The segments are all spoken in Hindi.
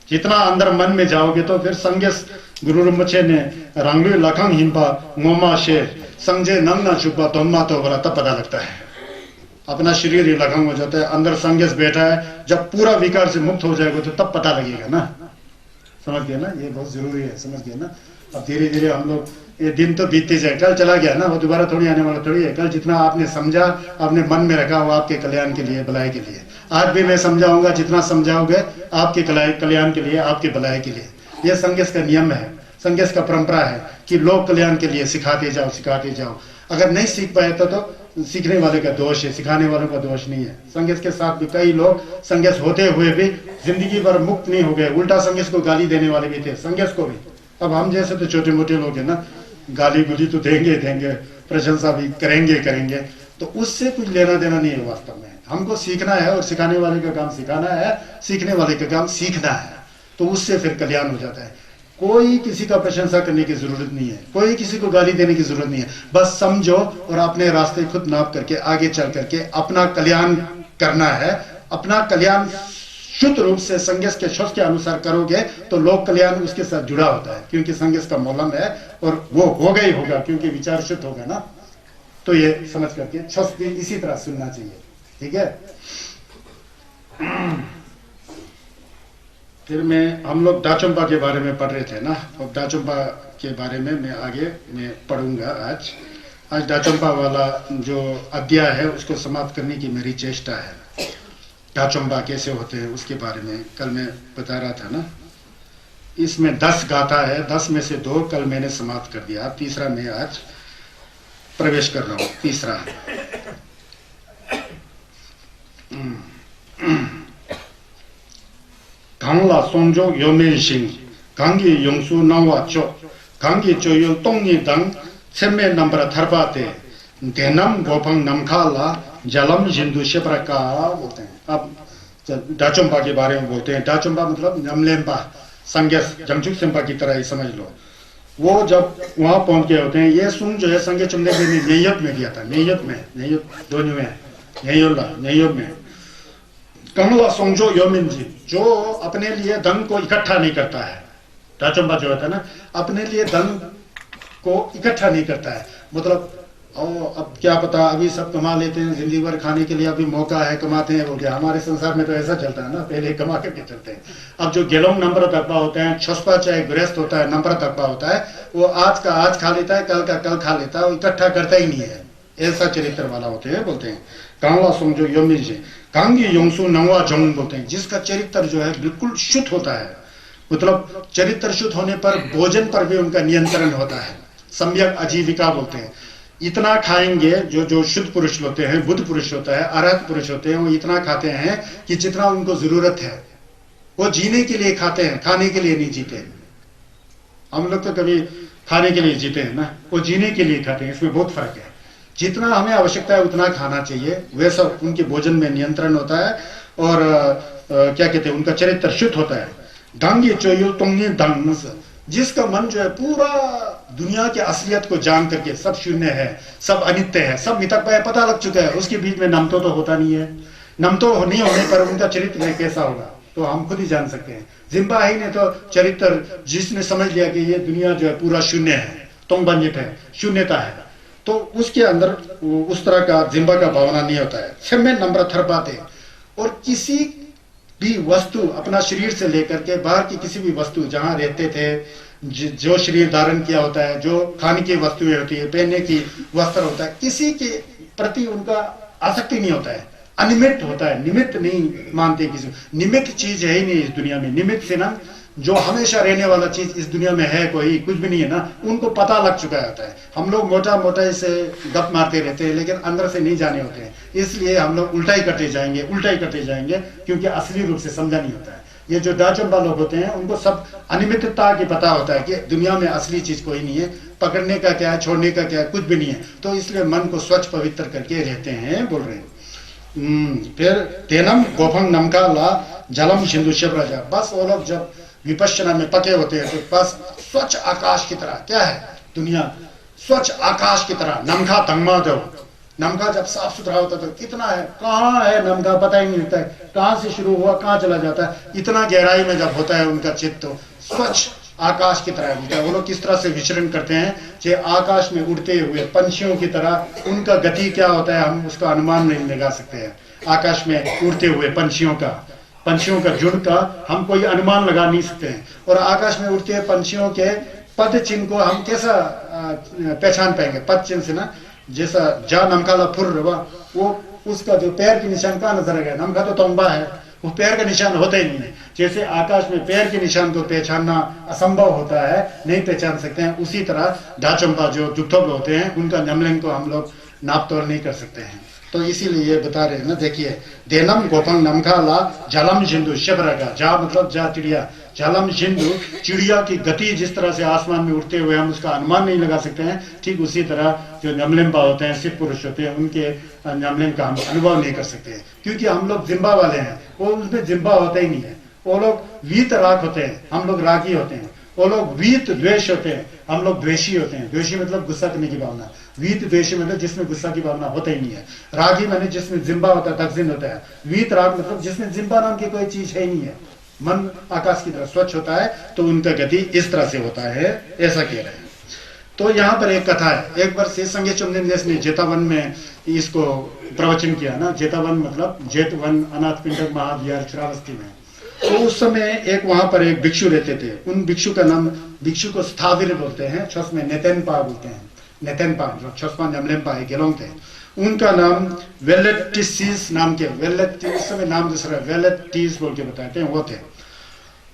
जितना अंदर मन में जाओगे तो फिर संगेस गुरु rinpoche ने रंगलु लखंग हिंपा मोमा शे संजय नंग ना छुपा तोमा तो बोला, तब पता लगता है अपना शरीर ही लखंग हो जाता है। अंदर संगेस बैठा है, जब पूरा विकार से मुक्त हो जाएगा तो तब पता लगेगा ना। समझ गए ना, ये बहुत जरूरी है, समझ गए ना। अब धीरे धीरे हम लोग, ये दिन तो बीतते जाए, कल चला गया ना, वो दोबारा थोड़ी आने वाला थोड़ी है। कल जितना आपने समझा, आपने मन में रखा, वो आपके कल्याण के लिए, भलाई के लिए। आज भी मैं समझाऊंगा, जितना समझाओगे आपके कल्याण के लिए, आपके भलाई के लिए। यह संगेस का नियम है, संगेस का परंपरा है कि लोक कल्याण के लिए सिखाते जाओ, सिखाते जाओ। अगर नहीं सीख पाए तो सीखने वाले का दोष है, सिखाने वालों का दोष नहीं है। संगेस के साथ भी कई लोग संगेस होते हुए भी जिंदगी भर मुक्त नहीं हो गए, उल्टा संगेस को गाली देने वाले भी थे, संगेस को भी। अब हम जैसे तो छोटे मोटे लोग हैं ना, गाली गुली तो देंगे देंगे, प्रशंसा भी करेंगे करेंगे, तो उससे कुछ लेना देना नहीं है वास्तव में। हमको सीखना है, और सिखाने वाले का काम सिखाना है, सीखने वाले का काम सीखना है, तो उससे फिर कल्याण हो जाता है। कोई किसी का प्रशंसा करने की जरूरत नहीं है, कोई किसी को गाली देने की जरूरत नहीं है। बस समझो और अपने रास्ते खुद नाप करके आगे चल करके अपना कल्याण करना है। अपना कल्याण शुद्ध रूप से संगेस के शब्द के अनुसार करोगे तो लोक कल्याण उसके साथ जुड़ा होता है, क्योंकि संगेस का मौलम है, और वो होगा ही होगा, क्योंकि विचार शुद्ध होगा ना। तो ये समझ करके शब्द भी इसी तरह सुनना चाहिए, ठीक है। फिर हम लोग दाचंपा के बारे में पढ़ रहे थे ना, और दाचंपा के बारे में मैं आगे पढ़ूंगा आज दाचंपा वाला जो अध्याय है उसको समाप्त करने की मेरी चेष्टा है। दाचंपा कैसे होते हैं उसके बारे में कल मैं बता रहा था ना। इसमें 10 गाथा है, 10 में से 2 कल मैंने समाप्त कर दिया, तीसरा मैं आज प्रवेश कर रहा हूँ। तीसरा 강라 송조 요면신 강기 용수 나와초 강기 조율 똥니당 셈메 넘버 थरपाते देनम गोपंग नमखाला जलम जिंदु शेप्रका बोलते हैं। अब दाचंपा के बारे में बोलते हैं। दाचंपा मतलब नमलेम्पा, संगेस जंगचुक सेम्पा की तरह ही समझ लो। वो जब वहां पहुंच गए होते हैं, ये सुन जो है संगे चुमले ने नेयत में दिया था, नेयत दोनों में नेयत में कमला सोंजो योमिन जी, जो अपने लिए धन को इकट्ठा नहीं करता है। दाचंपा जो होता है ना, अपने लिए धन को इकट्ठा नहीं करता है। मतलब अब क्या पता, अभी सब कमा लेते हैं, जिंदगी भर खाने के लिए अभी मौका है, कमाते हैं, वो क्या हमारे संसार में तो ऐसा चलता है ना, पहले कमा करके चलते हैं। अब जो गेलोंग नंबर तकबा होते हैं, छसपा चाहे गृहस्थ होता है, नंबर तकबा होता है, वो आज का आज खा लेता है, कल का कल खा लेता है, वो इकट्ठा करता ही नहीं है। ऐसा चरित्र वाला होते हैं, बोलते हैं कांगला सोंजो योमिन जी कांगी योंसु नवा जोंग बोलते हैं, जिसका चरित्र जो है बिल्कुल शुद्ध होता है। मतलब चरित्र शुद्ध होने पर भोजन पर भी उनका नियंत्रण होता है, सम्यक आजीविका बोलते हैं। इतना खाएंगे, जो शुद्ध पुरुष होते हैं, बुद्ध पुरुष होता है, अरहत पुरुष होते हैं, वो इतना खाते हैं कि जितना उनको जरूरत है। वो जीने के लिए खाते हैं, खाने के लिए नहीं जीते। हम लोग तो कभी खाने के लिए जीते हैं ना, वो जीने के लिए खाते हैं, इसमें बहुत फर्क है। जितना हमें आवश्यकता है उतना खाना चाहिए, वैसा उनके भोजन में नियंत्रण होता है। और क्या कहते हैं, उनका चरित्र शुद्ध होता है। डांगी चोयु तोंगी डांग, जिसका मन जो है पूरा दुनिया के असलियत को जान करके, सब शून्य है, सब अनित्य है, सब मितक पता लग चुका है, उसके बीच में नमतो तो होता नहीं है। नमतो नहीं होने पर उनका चरित्र कैसा होगा तो हम खुद ही जान सकते हैं। जिम्बा ही ने तो चरित्र, जिसने समझ लिया कि ये दुनिया जो है पूरा शून्य है, तोंगबंजित है, शून्यता है, तो उसके अंदर उस तरह का जिम्बा का भावना नहीं होता है। छम्मे नंबर थरपाते, और किसी भी वस्तु अपना शरीर से लेकर के बाहर की किसी भी वस्तु जहां रहते थे, जो शरीर धारण किया होता है, जो खाने की वस्तुएं होती है, पहनने की वस्त्र होता है, किसी के प्रति उनका आसक्ति नहीं होता है, अनिमित्त होता है, निमित्त नहीं मानते किसी। निमित्त चीज है ही नहीं इस दुनिया में। निमित्त से ना जो हमेशा रहने वाला चीज इस दुनिया में है कोई कुछ भी नहीं है ना, उनको पता लग चुका होता है। हम लोग मोटा मोटा से गप मारते रहते हैं, लेकिन अंदर से नहीं जाने होते हैं, इसलिए हम लोग उल्टा ही करते जाएंगे, क्योंकि असली रूप से समझा नहीं होता है। ये जो दाचंपा लोग होते हैं, उनको सब अनिमितता की पता होता है कि दुनिया में असली चीज कोई नहीं है, पकड़ने का क्या है, छोड़ने का क्या है, कुछ भी नहीं है। तो इसलिए मन को स्वच्छ पवित्र करके रहते हैं, बोल रहे हैं। फिर तेनम गोफंग नमकाला जलम सिंधु शब्राजा, बस वो लोग जब विपश्यना में पके होते हैं तो बस स्वच्छ आकाश की तरह, क्या है दुनिया, स्वच्छ आकाश की तरह, नमखा तंगमा दो, नमका जब साफ सुथरा होता तो कितना है, कहाँ है नमका पता ही नहीं होता है, कहाँ से शुरू हुआ कहाँ चला जाता है। इतना गहराई में जब होता है उनका चित्त तो स्वच्छ आकाश की तरह होता है। वो लोग किस तरह से विचरण करते हैं, जो आकाश में उड़ते हुए पंछियों की तरह, उनका गति क्या होता है हम उसका अनुमान नहीं लगा सकते हैं। आकाश में उड़ते हुए पंछियों का झुंड का हम कोई अनुमान लगा नहीं सकते हैं। और आकाश में उड़ते हुए पंछियों के पद चिन्ह को हम कैसा पहचान पाएंगे? पद चिन्ह से ना, जैसा जा नमकाला फुर वो उसका जो पैर के निशान कहाँ नजर आएगा? नमका तो तंबा है, वो पैर का निशान होता ही नहीं है। जैसे आकाश में पैर के निशान को पहचानना असंभव होता है, नहीं पहचान सकते हैं, उसी तरह डाचंपा जो जुक्थोब होते हैं उनका नमलिंग को हम लोग नाप तोल नहीं कर सकते हैं। तो इसीलिए ये बता रहे हैं ना, देखिए देनम गोपंग नमखाला जलम जिंदु शबरगा, जा मतलब जा चिड़िया, जलम जिंदु चिड़िया की गति जिस तरह से आसमान में उड़ते हुए हम उसका अनुमान नहीं लगा सकते हैं, ठीक उसी तरह जो नमलिम्बा होते हैं, सिद्ध पुरुष होते हैं, उनके नमलिंग का हम अनुभव नहीं कर सकते हैं। क्योंकि हम लोग जिम्बा वाले हैं, वो उसमें जिम्बा होता ही नहीं है। वो लोग वीत राग होते हैं, हम लोग रागी होते हैं। वो लोग वीत द्वेष होते हैं, हम लोग द्वेषी होते हैं। द्वेषी मतलब गुस्सा करने की भावना, वीत द्वेषी मतलब जिसमें गुस्सा की भावना होता ही नहीं है। रागी माने जिसमें जिम्बा होता है, तकजिन होता है। वीत राग मतलब जिसमें जिम्बा नाम की कोई चीज है ही नहीं है, मन आकाश की तरह स्वच्छ होता है, तो उनका गति इस तरह से होता है, ऐसा कह रहे हैं। तो यहाँ पर एक कथा है, एक बार से संगे चुमनिंदेश ने जेतावन में इसको प्रवचन किया ना। जेतावन मतलब जेतवन अनाथ पिंडक महाविहार श्रावस्ती में। तो उस समय एक वहां पर एक भिक्षु रहते थे। उन भिक्षु का नाम, भिक्षु को स्थाविर बोलते हैं, छस में नेतेनपा बोलते हैं। नेतेनपा जो छसपा नमलेम्पा है गेलोंग थे, उनका नाम वेलेटिसिस नाम के, वेलेट उस समय नाम दूसरा वेलेटिस बोल के बताते हैं, वो थे।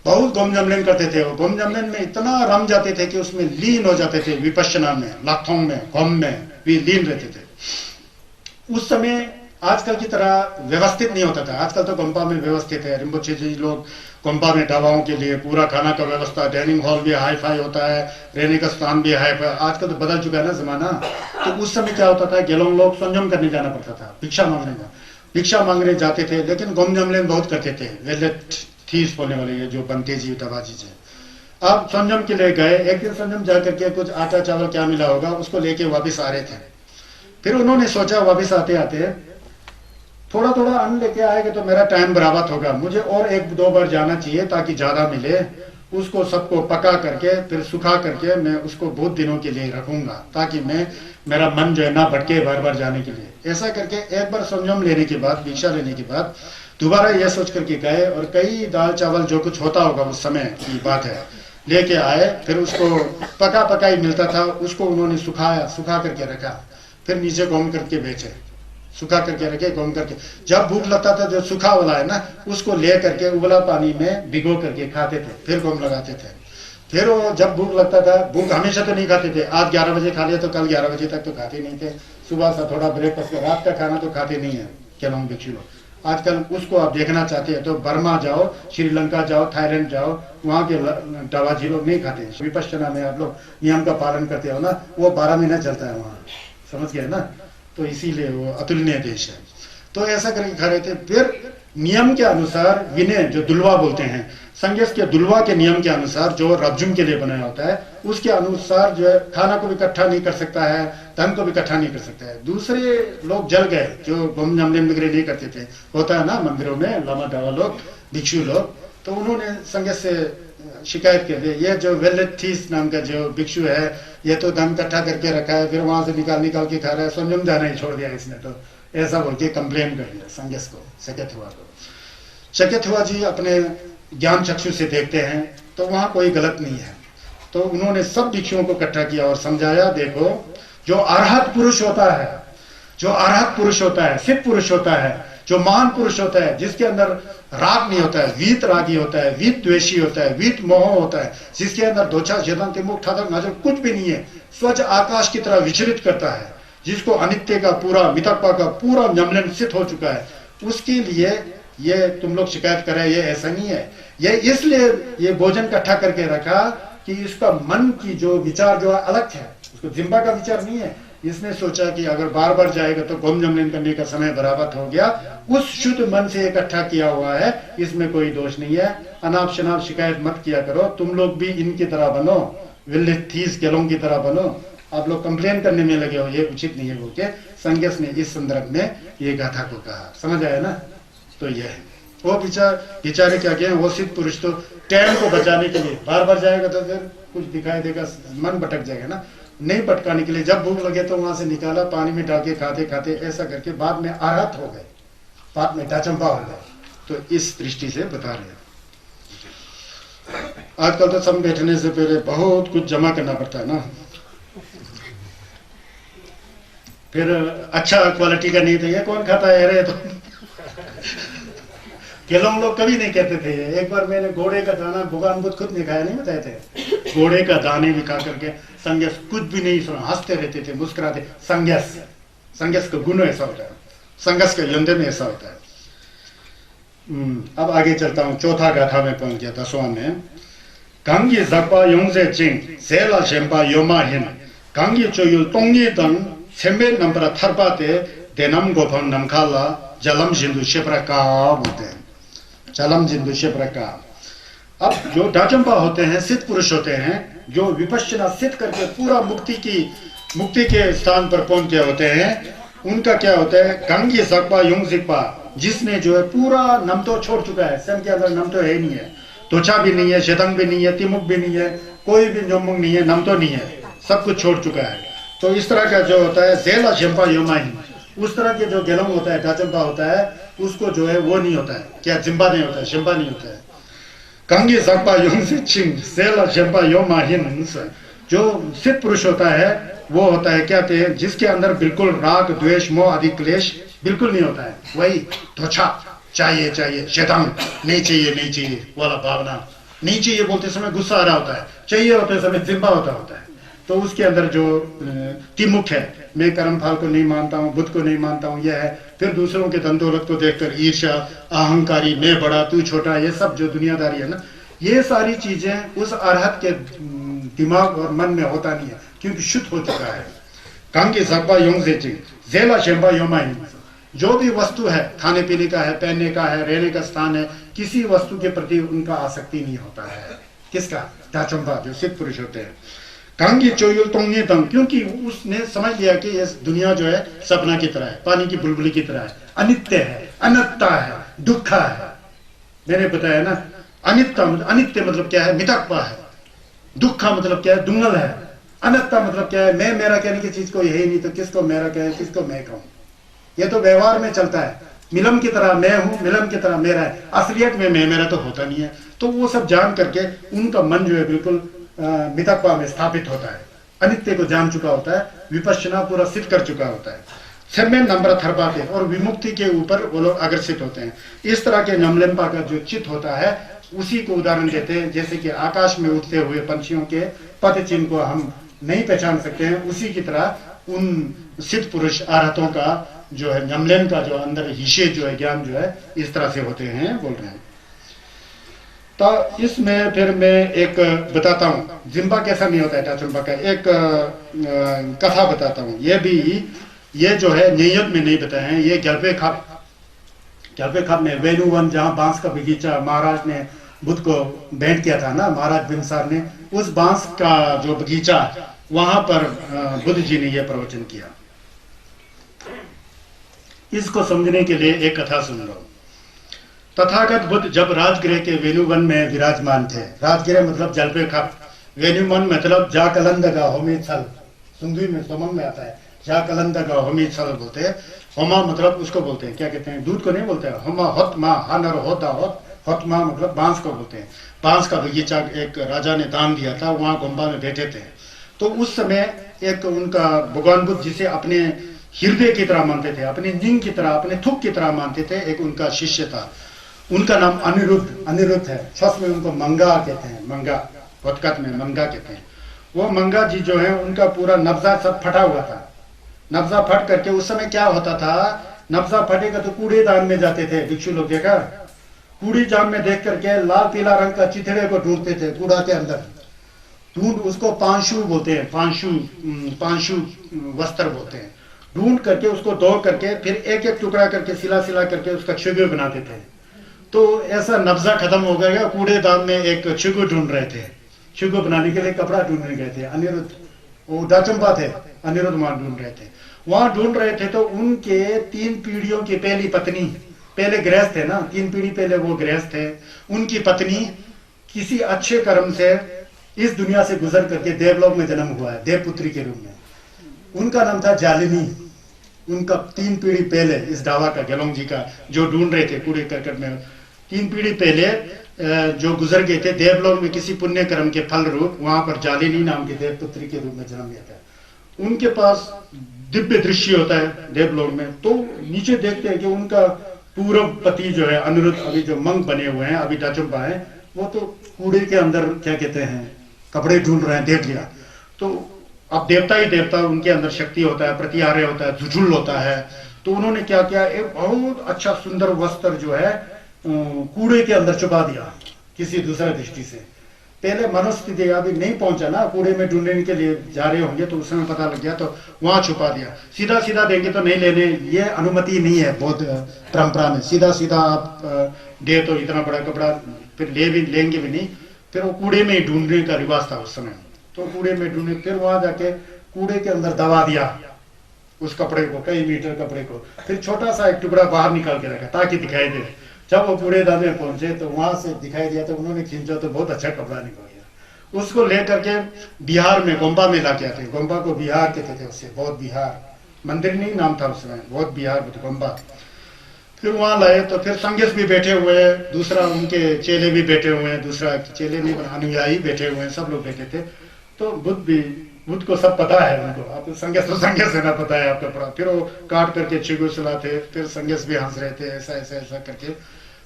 बहुत गोम जमलेन करते थे। वो गोम जमलेन में इतना रम जाते थे कि उसमें लीन हो जाते थे, विपश्यना में, लाथोंग में, गोम में भी लीन रहते थे। उस समय आजकल की तरह व्यवस्थित नहीं होता था। आजकल तो गोम्पा में व्यवस्थित है। रिम्पोचे जी लोग गोम्पा में ढाबाओं के लिए पूरा खाना का व्यवस्था, डाइनिंग हॉल भी हाई फाई होता है, रहने का स्थान भी हाई फाई। आजकल तो बदल चुका है ना जमाना। तो उस समय क्या होता था, गेलोंग लोग संयम करने जाना पड़ता था, भिक्षा मांगने का, भिक्षा मांगने जाते थे। लेकिन गोम जमलेन बहुत करते थे, वेलेट थीस बोलने वाले ये जो बनते जी दबाजी जी। अब संयम के लिए गए, एक दिन संयम जाकर के कुछ आटा चावल क्या मिला होगा उसको लेके वापिस आ रहे थे। फिर उन्होंने सोचा वापिस आते आते थोड़ा थोड़ा अन्न लेके आएंगे तो मेरा टाइम बराबर होगा, मुझे और एक दो बार जाना चाहिए ताकि ज्यादा मिले। उसको सबको पका करके फिर सुखा करके मैं उसको बहुत दिनों के लिए रखूंगा, ताकि मैं मेरा मन जो है ना भटके बार बार जाने के लिए। ऐसा करके एक बार संयम लेने के बाद, भिक्षा लेने के बाद दोबारा यह सोच करके गए और कई दाल चावल जो कुछ होता होगा उस समय की बात है लेके आए। फिर उसको पका पका ही मिलता था, उसको उन्होंने सुखाया, सुखा करके रखा, फिर नीचे गोम करके बेचे, सुखा करके रखे, गोम करके। जब भूख लगता था जो सूखा वाला है ना, उसको ले करके उबला पानी में भिगो करके खाते थे, फिर गोम लगाते थे। फिर वो जब भूख लगता था, भूख हमेशा तो नहीं खाते थे, आज 11 बजे खा लिया तो कल 11 बजे तक तो खाते नहीं थे। सुबह से थोड़ा ब्रेकफास्ट, रात का खाना तो खाते नहीं है केलोंग भिक्षु लोग। आजकल उसको आप देखना चाहते हैं तो बर्मा जाओ, श्रीलंका जाओ, थाईलैंड जाओ, वहाँ के दावाजी लोग नहीं खाते। विपश्यना में आप लोग नियम का पालन करते हो ना, वो 12 महीना चलता है वहाँ, समझ गए ना। तो इसीलिए वो अतुलनीय देश है। तो ऐसा करके खा रहे थे। फिर नियम के अनुसार विनय जो दुलवा बोलते हैं, संगेश के दुलवा के नियम के अनुसार जो रब्जुम के लिए बनाया होता है, उसके अनुसार जो है खाना को भी इकट्ठा नहीं कर सकता है, धन को भी इकट्ठा नहीं कर सकता है। दूसरे लोग जल गए जो गोम जमलेन वगैरह नहीं करते थे, होता है ना मंदिरों में लामा डावा लोग, भिक्षु लोग। तो उन्होंने संगेश से शिकायत कर दी, ये जो वेलेथीस नाम का जो भिक्षु है ये तो धन इकट्ठा करके रखा है, फिर वहां से निकाल के खा रहा है, संयम जाना ही छोड़ दिया इसने। तो ऐसा बोल के कंप्लेन कर दिया संगेश को, शकेत हुआ को। शकेत हुआ जी अपने ज्ञान चक्षु से देखते हैं तो वहां कोई गलत नहीं है। तो उन्होंने सब भिक्षुओं को इकट्ठा किया और समझाया, देखो जो अरहत पुरुष होता है, जो अरहत पुरुष होता है, सिद्ध पुरुष होता है, जो महान पुरुष होता है, जिसके अंदर राग नहीं होता है, वीत रागी होता है, वीत द्वेषी होता है, वीत मोह होता है, जिसके अंदर दोछा जेदन तिमुख ठादक नजर कुछ भी नहीं है, स्वच्छ आकाश की तरह विचलित करता है, जिसको अनित्य का पूरा, मितक्पा का पूरा जमलन सिद्ध हो चुका है, उसके लिए ये तुम लोग शिकायत कर रहे हैं, ये ऐसा नहीं है। ये इसलिए ये भोजन इकट्ठा करके रखा कि इसका मन की जो विचार जो है अलग है, उसको जिम्बा का विचार नहीं है। इसने सोचा कि अगर बार बार जाएगा तो गोम जमलेन करने का समय बराबर हो गया, उस शुद्ध मन से इकट्ठा किया हुआ है, इसमें कोई दोष नहीं है। अनाप शनाप शिकायत मत किया करो, तुम लोग भी इनकी तरह बनो, विलेथीस गेलोंग की तरह बनो। आप लोग कंप्लेन करने में लगे हो, ये उचित नहीं है बोल के संज्ञस ने इस संदर्भ में ये गाथा को कहा। समझ आया ना? तो यह है वो बेचारे क्या किए, वो सिद्ध पुरुष तो टाइम को बचाने के लिए बार बार जाएगा तो फिर कुछ दिखाई देगा, मन भटक जाएगा ना, नहीं भटकाने के लिए जब भूख लगे तो वहां से निकाला, पानी में डाल के खाते खाते ऐसा करके बाद में अरहत हो गए, बाद में डाचंपा हो गए। तो इस दृष्टि से बता रहे हैं। आजकल तो सब बैठने से पहले बहुत कुछ जमा करना पड़ता है ना, फिर अच्छा क्वालिटी का नहीं था, ये कौन खाता है रे? तो केलों लोग कभी नहीं कहते थे। एक बार मैंने घोड़े का दाना, भगवान बुद्ध खुद नहीं खाया, नहीं बताए थे, घोड़े का दाने भी खा करके संज्ञस कुछ भी नहीं सुना, हंसते रहते थे, मुस्कुराते। संज्ञस का गुण ऐसा होता है, संज्ञस का यंत्र में ऐसा होता है। अब आगे चलता हूँ, चौथा गाथा में पहुंच गया, 10वां में। कांगी जपा योंगजे चिंग सेला शेम्पा योमा हिन कांगी चोयुल तोंगी तंग सेम्बे नंबर थरपाते देनम गोफंग नमखाला जलम जिंदु शिप्रका बोलते हैं, जलम जिंदु शिप्रका। अब जो डाचंपा होते हैं, सिद्ध पुरुष होते हैं, जो विपश्यना सिद्ध करके पूरा मुक्ति के स्थान पर पहुंचे होते हैं, उनका क्या होता है? कांगी सकपा योंगजिकपा, जिसने जो है पूरा नम तो छोड़ चुका है, स्वयं के अंदर नम तो है ही नहीं है, त्वचा भी नहीं है, शेतंग भी नहीं है, तिमुक भी नहीं है, कोई भी जोमुंग नहीं है, नम तो नहीं है, सब कुछ छोड़ चुका है। तो इस तरह का जो होता है जेला शेम्पा योमाही, उस तरह के जो गेलोंग होता है, डाचंपा होता है, उसको जो है वो नहीं होता है, क्या जिम्बा नहीं होता है, शेम्पा नहीं होता है। कांगी सकपा योंग से चिंग सेला शेम्पा योमाहीन, जो सिद्ध पुरुष होता है वो होता है क्या थे, जिसके अंदर बिल्कुल राग द्वेष मोह आदि क्लेश बिल्कुल नहीं होता है। वही त्वचा चाहिए शेतांग नहीं चाहिए वाला भावना, नहीं चाहिए बोलते समय गुस्सा आ रहा होता है, चाहिए होते समय जिम्बा होता है। तो उसके अंदर जो तिमुख है, मैं कर्म फल को नहीं मानता हूँ, बुद्ध को नहीं मानता हूँ, यह है। फिर दूसरों के धन दौलत को देखकर ईर्ष्या, अहंकारी, मैं बड़ा तू छोटा, ये सब जो दुनियादारी है ना, ये सारी चीजें उस अरहत के दिमाग और मन में होता नहीं है, क्योंकि शुद्ध हो चुका है। कांगी सकपा योंग से चिंग जेला शेम्बा योमाही, जो भी वस्तु है, खाने पीने का है, पहनने का है, रहने का स्थान है, किसी वस्तु के प्रति उनका आसक्ति नहीं होता है। किसका? डाचंपा, जो सिद्ध पुरुष होते हैं। कांगी चोयुल तोंगे तंग, क्योंकि उसने समझ लिया कि ये दुनिया जो है सपना की तरह है, पानी की बुलबुली की तरह है, अनित्य है, अनत्ता है, दुखा है। मैंने बताया ना, अनित्य मतलब क्या है? मितक्वा है। दुखा मतलब क्या है? दुंगल है। अनत्ता मतलब क्या है? मैं मेरा कहने की चीज को यही नहीं, तो किसको मेरा कहे, किसको मैं कहूं? ये तो व्यवहार में चलता है। मिलम की तरह मैं हूं, मिलम की तरह मेरा है, असलियत में मैं मेरा तो होता नहीं है। तो वो सब जान करके उनका मन जो है बिल्कुल मितक्वा में स्थापित होता है, अनित्य को जान चुका होता है, विपश्यना पूरा सिद्ध कर चुका होता है। सेम्बेन नंबर थरपाते, और विमुक्ति के ऊपर वो लोग अग्रसित होते हैं। इस तरह के नमलेम्पा का जो चित्त होता है, उसी को उदाहरण देते हैं, जैसे कि आकाश में उड़ते हुए पंछियों के पद चिन्ह को हम नहीं पहचान सकते हैं, उसी की तरह उन सिद्ध पुरुष अरहतों का जो है नमलेन का जो अंदर हिस्से जो है ज्ञान जो है इस तरह से होते हैं, बोल रहे हैं। तो इसमें फिर मैं एक बताता हूँ, जिम्बा कैसा नहीं होता है डाचंपा का, एक कथा बताता हूँ। ये जो है नियत में नहीं बताए हैं, ये गल्पे खाप में वेणुवन, जहाँ बांस का बगीचा महाराज ने बुद्ध को भेंट किया था ना, महाराज बिंसार ने, उस बांस का जो बगीचा, वहां पर बुद्ध जी ने यह प्रवचन किया। इसको समझने के लिए एक कथा सुन लो। तथागत बुद्ध जब राजगृह के वेणुवन में विराजमान थे, राजगृह मतलब जलपे खप, वेणुवन मतलब जाकलंदगा होमी छल, सुंदरी में सोमंग में आता है, जाकलंदगा होमी छल बोलते हैं। होमा मतलब उसको बोलते हैं, क्या कहते हैं, दूध को नहीं बोलते हैं, होमा होत मा हानर होता होत मा मतलब बांस को बोलते हैं। बांस का बगीचा एक राजा ने दान दिया था, वहां गुम्बा में बैठे थे। तो उस समय एक उनका भगवान बुद्ध जिसे अपने हृदय की तरह मानते थे, अपने निंग की तरह, अपने थुक की तरह मानते थे, एक उनका शिष्य था, उनका नाम अनिरुद्ध है। छस में उनको मंगा कहते हैं, मंगा, वतकत में मंगा कहते हैं। वो मंगा जी जो है, उनका पूरा नब्जा सब फटा हुआ था। नब्जा फट करके उस समय क्या होता था, नब्जा फटेगा तो कूड़ेदान में जाते थे भिक्षु लोग, देखा, कूड़ी जाम में देख करके लाल पीला रंग का चिथड़े को ढूंढते थे कूड़ा के अंदर, ढूंढ, उसको पांशु बोलते हैं, पांशु वस्त्र बोलते हैं। ढूंढ करके उसको धो करके फिर एक एक टुकड़ा करके सिला करके उसका छिगु बनाते थे। तो ऐसा नब्जा खत्म हो गया, कूड़ेदान में एक छिगु ढूंढ रहे थे, छिगु बनाने के लिए कपड़ा ढूंढने गए थे। अनिरुद्ध, वो डाचंपा थे, अनिरुद्ध मान ढूंढ रहे थे। वहां ढूंढ रहे थे तो उनके 3 पीढ़ियों की पहली पत्नी, पहले गृहस्थ थे ना, 3 पीढ़ी पहले वो गृहस्थ थे, उनकी पत्नी किसी अच्छे कर्म से इस दुनिया से गुजर करके देवलोक में जन्म हुआ है, देवपुत्री के रूप में। उनका नाम था जालिनी। उनका 3 पीढ़ी पहले इस डावा का, गेलोंग जी का जो ढूंढ रहे थे कूड़े करकट में, 3 पीढ़ी पहले जो गुजर गए थे देवलोक में किसी पुण्य कर्म के फल रूप, वहां पर जालिनी नाम के देवपुत्री के रूप में जन्म लिया था। उनके पास दिव्य दृश्य होता है देवलोक में। तो नीचे देखते हैं कि उनका पूर्व पति जो है अनिरुद्ध, अभी जो मंग बने हुए हैं, अभी डाचुम्बा है, वो तो कूड़े के अंदर क्या कहते हैं कपड़े ढूंढ रहे हैं, देख लिया। तो अब देवता ही देवता, उनके अंदर शक्ति होता है, प्रतिहार्य होता है, झुझुल होता है। तो उन्होंने क्या किया, एक बहुत अच्छा सुंदर वस्त्र जो है कूड़े के अंदर छुपा दिया किसी दूसरे दृष्टि से। पहले मनस्थिति अभी नहीं पहुंचा ना, कूड़े में ढूंढने के लिए जा रहे होंगे तो उस समय पता लग गया, तो वहां छुपा दिया। सीधा सीधा देंगे तो नहीं लेने, ये अनुमति नहीं है बौद्ध परंपरा में। सीधा सीधा आप दे तो इतना बड़ा कपड़ा फिर लेंगे भी नहीं, फिर वो कूड़े में ही ढूंढने का रिवाज था उस समय। तो कूड़े में ढूंढने, फिर वहां जाके कूड़े के अंदर दबा दिया उस कपड़े को, कई मीटर कपड़े को, फिर छोटा सा एक टुकड़ा बाहर निकाल के रखा ताकि दिखाई दे। जब वो कूड़ेदान में पहुंचे तो वहां से दिखाई दिया, तो उन्होंने खींचा तो बहुत अच्छा कपड़ा निकल गया। उसको लेकर के बिहार में गोम्बा में ला के आते, गोम्बा को बिहार कहते थे उससे, बौद्ध बिहार, मंदिर नहीं नाम था उसमें, बौद्ध बिहार गोम्बा। फिर वहां लाए तो फिर संगेस भी बैठे हुए हैं, दूसरा उनके चेले भी बैठे हुए हैं, दूसरा चेले नहीं अनुयायी बैठे हुए हैं, सब लोग बैठे थे। तो बुद्ध को सब पता है उनको, आप संगेस तो संगेस है ना, पता है आपका पड़ा। फिर वो काट करके चिगु सिलाते, फिर संगेस भी हंस रहे थे, ऐसा ऐसा ऐसा करके।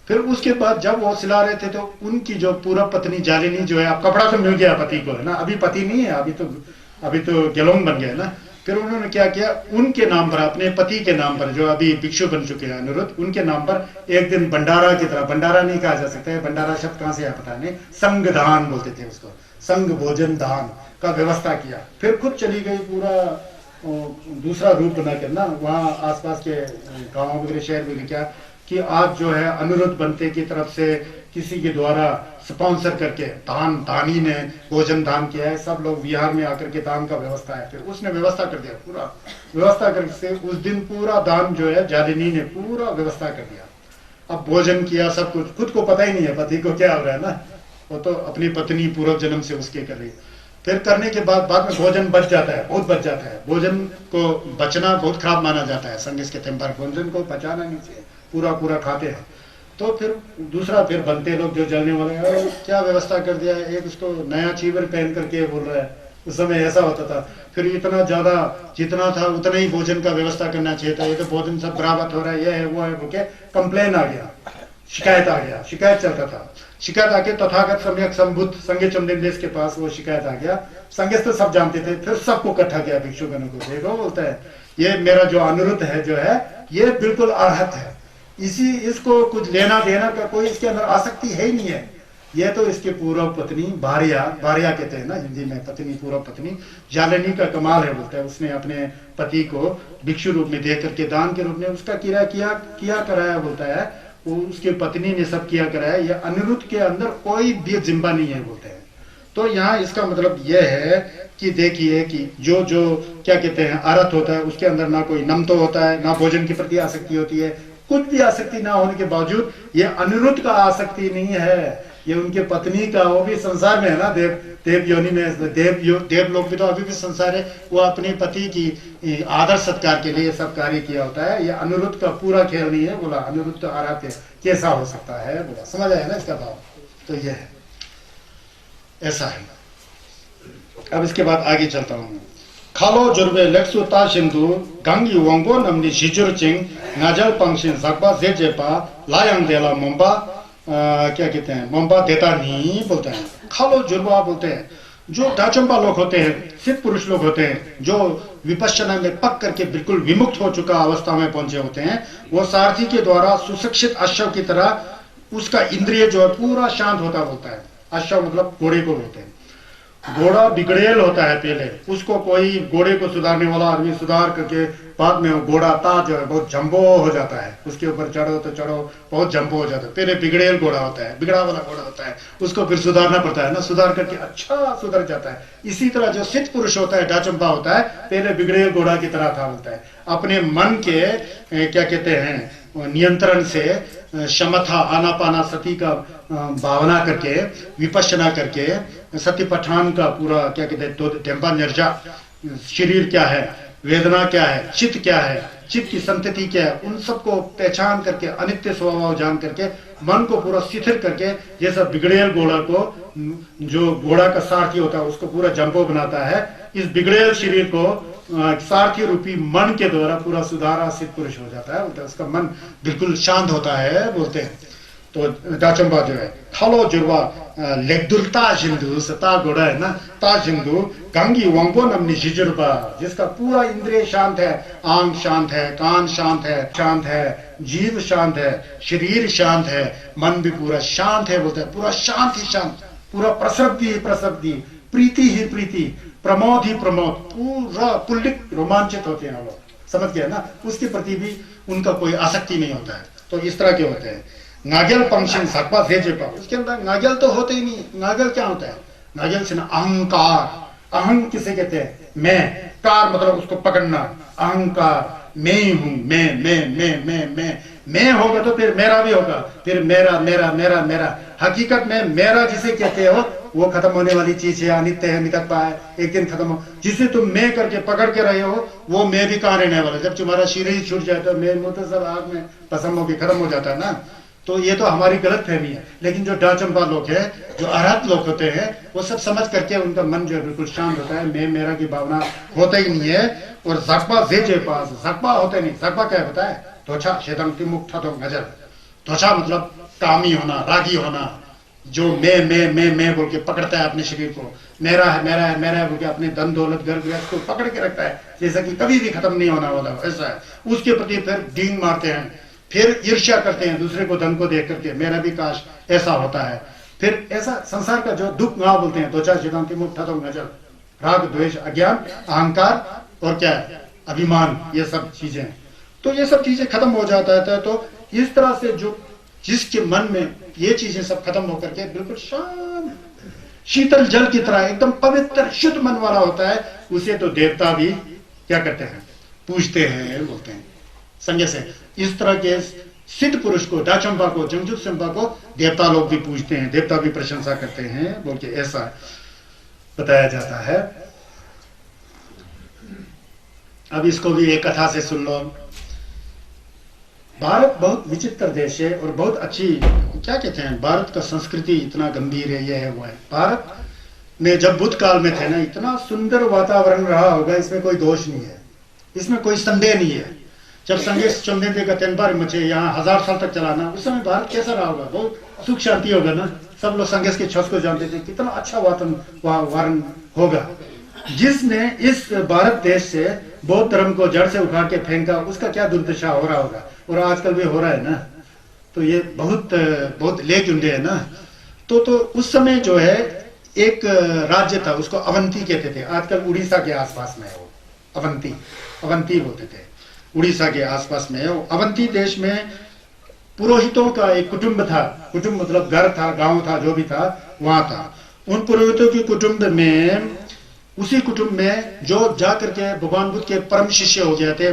फिर उसके बाद जब वो सिला रहे थे तो उनकी जो पूरा पत्नी जालिनी जो है, अब कपड़ा तो मिल गया पति को है ना, अभी पति नहीं है, अभी तो गेलोंग बन गया है ना। फिर उन्होंने क्या किया, उनके नाम पर, अपने पति के नाम पर, जो अभी भिक्षु बन चुके हैं अनिरुद्ध, उनके नाम पर एक दिन भंडारा की तरह, भंडारा नहीं कहा जा सकता है, भंडारा शब्द कहां से है पता नहीं, संग दान बोलते थे उसको, संग भोजन दान का व्यवस्था किया। फिर खुद चली गई पूरा दूसरा रूप बनाकर ना, वहां आसपास के गाँव वगैरह शहर में क्या कि आज जो है अनिरुद्ध बनते की तरफ से किसी के द्वारा स्पॉन्सर करके दानी ने भोजन दान किया है, सब लोग बिहार में आकर के दान का व्यवस्था है। फिर उसने व्यवस्था कर दिया, पूरा व्यवस्था करके उस दिन पूरा दान जो है जालिनी ने पूरा व्यवस्था कर दिया। अब भोजन किया, सब कुछ, खुद को पता ही नहीं है पति को क्या हो रहा है ना, वो तो अपनी पत्नी पूर्व जन्म से उसके कर रही है। फिर करने के बाद में भोजन बच जाता है, बहुत बच जाता है। भोजन को बचना बहुत खराब माना जाता है, संगीत के टेम्पर भोजन को बचाना नहीं चाहिए, पूरा खाते हैं। तो फिर दूसरा फिर बनते लोग जो जलने वाले, क्या व्यवस्था कर दिया है, एक उसको नया चीवर पहन करके बोल रहा है, उस समय ऐसा होता था। फिर इतना ज्यादा जितना था उतना ही भोजन का व्यवस्था करना चाहिए था, ये तो भोजन सब बराबर हो रहा है, ये है वो है, बोके कंप्लेन आ गया, शिकायत आ गया, शिकायत चलता था। शिकायत आके तथागत सम्यक संबुद्ध संगे चमदेश के पास वो शिकायत आ गया। संगे तो सब जानते थे, फिर सबको इकट्ठा किया भिक्षुगणों को, देखो बोलता है ये मेरा जो अनिरुद्ध है जो है ये बिल्कुल अरहत है, इसको कुछ लेना देना का कोई इसके अंदर आसक्ति है ही नहीं है। ये तो इसके पूर्व पत्नी भार्या कहते हैं ना हिंदी में, पत्नी पूर्व पत्नी जालिनी का कमाल है बोलता है, उसने अपने पति को भिक्षु रूप में दे करके दान के रूप में उसका किया कराया बोलता है, वो उसके पत्नी ने सब किया कराया। ये अनिरुद्ध के अंदर कोई भी जिम्मा नहीं है बोलते हैं। तो यहाँ इसका मतलब यह है कि देखिए कि जो क्या कहते हैं अरथ होता है, उसके अंदर ना कोई नम तो होता है, ना भोजन के प्रति आसक्ति होती है, कुछ भी आसक्ति ना होने के बावजूद ये अनिरुद्ध का आसक्ति नहीं है, ये उनके पत्नी का, वो भी संसार में है ना, देव योनि में, देव लोग भी तो अभी भी संसार है, वो अपने पति की आदर सत्कार के लिए सब कार्य किया होता है। ये अनिरुद्ध का पूरा खेल नहीं है। बोला अनिरुद्ध तो आराध्य कैसा हो सकता है, बोला समझ आया ना इसका भाव। तो ये है, ऐसा है। अब इसके बाद आगे चलता हूँ। खालो जुर्बे लेक्सु ता सिंधु गंगी वंगो नमनी शिजुर चिंग नाजल पंक्शिन सकबा जेजेपा लायंग देला मुंबा क्या कहते हैं, मुंबा देता नहीं बोलते हैं, खालो जुर्बा बोलते हैं। जो डाचंबा लोग होते हैं, सिद्ध पुरुष लोग होते हैं, जो विपश्यना में पक करके बिल्कुल विमुक्त हो चुका अवस्था में पहुंचे होते हैं, वो सारथी के द्वारा सुशिक्षित अश्व की तरह उसका इंद्रिय जो है पूरा शांत होता बोलता है। अश्व मतलब घोड़े को बोलते हैं। घोड़ा बिगड़ेल होता है पहले, उसको कोई घोड़े को सुधारने वाला आदमी सुधार करके बाद में वो घोड़ा जो है बहुत जंबो हो जाता है, उसके ऊपर चढ़ो तो चढ़ो बहुत जंबो हो जाता है। पहले बिगड़ेल घोड़ा होता है, बिगड़ा वाला घोड़ा होता है, उसको फिर सुधारना पड़ता है ना, सुधार करके अच्छा सुधर जाता है। इसी तरह जो सिद्ध पुरुष होता है डाचंपा होता है, पहले बिगड़ेल घोड़ा की तरह था बोलता है। अपने मन के क्या कहते हैं नियंत्रण से शमथा आनापाना सती का भावना करके विपश्यना करके सती पठान का पूरा क्या कहते हैं तो टेम्पा निर्जा, शरीर क्या है, वेदना क्या है, चित्त क्या है, चित्त की संतति क्या है, उन सबको पहचान करके अनित्य स्वभाव जान करके मन को पूरा शिथिल करके, जैसा बिगड़ेल घोड़ा को जो घोड़ा का सारथी होता है उसको पूरा जंबो बनाता है, इस बिगड़ेल शरीर को सारथी रूपी मन के द्वारा पूरा सुधारा सिद्ध पुरुष हो जाता है, उसका मन बिल्कुल शांत होता है बोलते हैं। तो डाचंबा जो है थालो जुर्वा लेगदुलता जिंदू सता घोड़ा है ना, ता जिंदू गंगी वांगो नमनी जिजुर्बा, जिसका पूरा इंद्रिय शांत है, आंग शांत है, कान शांत है, जीव शांत है, शरीर शांत है, मन भी पूरा शांत है बोलते हैं। पूरा शांत ही शांत, पूरा प्रसब्धि ही प्रसब्धि, प्रीति ही प्रीति, प्रमोद ही प्रमोद, पूरा पुल्लिक रोमांचित होते हैं लोग, समझ गए ना, उसके प्रति भी उनका कोई आसक्ति नहीं होता है। तो इस तरह के होते हैं। नागेल पंक्शन सकपा भेजेपा, उसके अंदर नागेल तो होते ही नहीं। नागेल क्या होता है? नागेल से ना अहंकार, अहंग किसे कहते हैं? मैं, कार मतलब उसको पकड़ना, अहंकार, मैं हूं, मैं होगा तो फिर मेरा भी होगा, फिर मेरा मेरा मेरा मेरा। हकीकत में मेरा जिसे कहते हो वो खत्म होने वाली चीज है, अनित्य है, निकटता है, एक दिन खत्म हो। जिसे तुम मैं करके पकड़ के रहे हो वो मैं भी कहाँ रहने वाला। जब तुम्हारा शरीर ही छूट जाए तो मैं तो सब आग में भस्म होकर खत्म हो जाता है ना। तो ये तो हमारी गलत फहमी है। लेकिन जो डाचंपा लोग हैं, जो अरहत लोग होते हैं, वो सब समझ करके उनका मन जो है बिल्कुल शांत होता है, मैं मेरा की भावना होता ही नहीं है। और जक्बा जे पास जक्बा होते नहीं। जक्बा क्या होता है? त्वचा शेदंती मुक्त नजर। त्वचा मतलब कामी होना, रागी होना, जो मैं बोल के पकड़ता है अपने शरीर को, मेरा है मेरा है मेरा है बोल के अपने धन दौलत घर गृहस्थ को पकड़ के रखता है, जैसा कि कभी भी खत्म नहीं होने वाला, ऐसा है। उसके प्रति फिर डींग मारते हैं, फिर ईर्ष्या करते हैं दूसरे को धन को देख करके, मेरा भी काश ऐसा होता है। फिर ऐसा संसार का जो दुख ना बोलते हैं, त्वचा शेदंती मुक्त नजर, राग द्वेष अज्ञान अहंकार और क्या है अभिमान, ये सब चीजें। तो ये सब चीजें खत्म हो जाता है। तो इस तरह से जो जिसके मन में ये चीजें सब खत्म होकर के बिल्कुल शांत शीतल जल की तरह एकदम पवित्र शुद्ध मन वाला होता है, उसे तो देवता भी क्या करते हैं? पूजते हैं बोलते हैं संज्ञा से। इस तरह के सिद्ध पुरुष को, डाचंपा को, जंगजुत्संपा को देवता लोग भी पूजते हैं, देवता भी प्रशंसा करते हैं बोल के ऐसा बताया जाता है। अब इसको भी एक कथा से सुन लो। भारत बहुत विचित्र देश है और बहुत अच्छी, क्या कहते हैं, भारत का संस्कृति इतना गंभीर है, ये है वो है। भारत में जब बुद्ध काल में थे ना, इतना सुंदर वातावरण रहा होगा, इसमें कोई दोष नहीं है, इसमें कोई संदेह नहीं है। जब संघर्ष चंदेते का तेनबार मचे, यहाँ 1000 साल तक चलाना, उस समय भारत कैसा रहा होगा? बहुत सुख शांति होगा ना, सब लोग संघर्ष के छस को जानते थे, कितना अच्छा वातावरण होगा। जिसने इस भारत देश से बौद्ध धर्म को जड़ से उखाड़ के फेंका, उसका क्या दुर्दशा हो रहा होगा, और आजकल भी हो रहा है ना। तो ये बहुत ले चुंडे है ना। तो उस समय जो है एक राज्य था, उसको अवंती कहते थे। आजकल उड़ीसा के आसपास में है वो, अवंती बोलते थे, उड़ीसा के आसपास में है वो। अवंती देश में पुरोहितों का एक कुटुंब था, कुटुंब मतलब घर था, गांव था, जो भी था वहां था। उन पुरोहितों के कुटुंब में, उसी कुटुंब में जो जाकर के भगवान बुद्ध के परम शिष्य हो गए थे,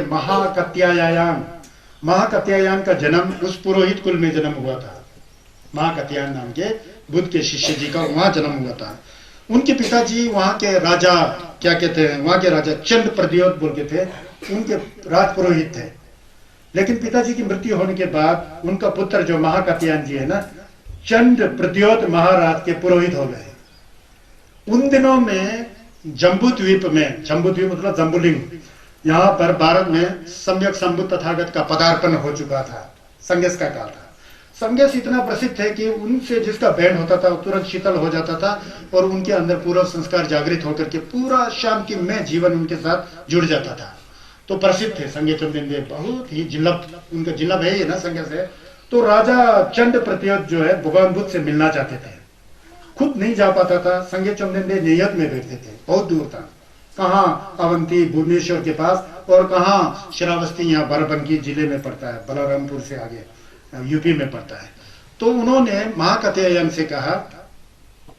महाकत्यायन का जन्म उस पुरोहित कुल में जन्म हुआ था। महाकत्यायन नाम के बुद्ध के शिष्य जी का वहां जन्म हुआ था। उनके पिताजी वहां के राजा, क्या कहते हैं, वहां के राजा चंद प्रद्योत बोल के थे, उनके राज पुरोहित थे। लेकिन पिताजी की मृत्यु होने के बाद उनका पुत्र जो महाकत्यायन जी है ना, चंद प्रद्योत महाराज के पुरोहित हो गए। उन दिनों में जम्बू द्वीप में, जम्बू द्वीप मतलब जम्बुलिंग, यहाँ पर भारत में सम्यक संबुद्ध तथागत का पदार्पण हो चुका था। संगेश का काल था। संगेश इतना प्रसिद्ध है कि उनसे जिसका बैंड होता था तुरंत शीतल हो जाता था, और उनके अंदर पूरा संस्कार जागृत होकर के पूरा शांतिमय जीवन उनके साथ जुड़ जाता था। तो प्रसिद्ध थे संगे चंदेन, बहुत ही जिल्लभ, उनका जिल्लभ है ना संगेश है। तो राजा चंद प्रत्योत जो है भगवान बुद्ध से मिलना चाहते थे। खुद नहीं जा पाता था, संगे चुमनिंदे नियत में बैठते थे, बहुत दूर था, कहाँ अवंती भुवनेश्वर के पास और कहाँ श्रावस्ती, यहाँ बाराबंकी जिले में पड़ता है, बलरामपुर से आगे यूपी में पड़ता है। तो उन्होंने महाकात्यायन से कहा,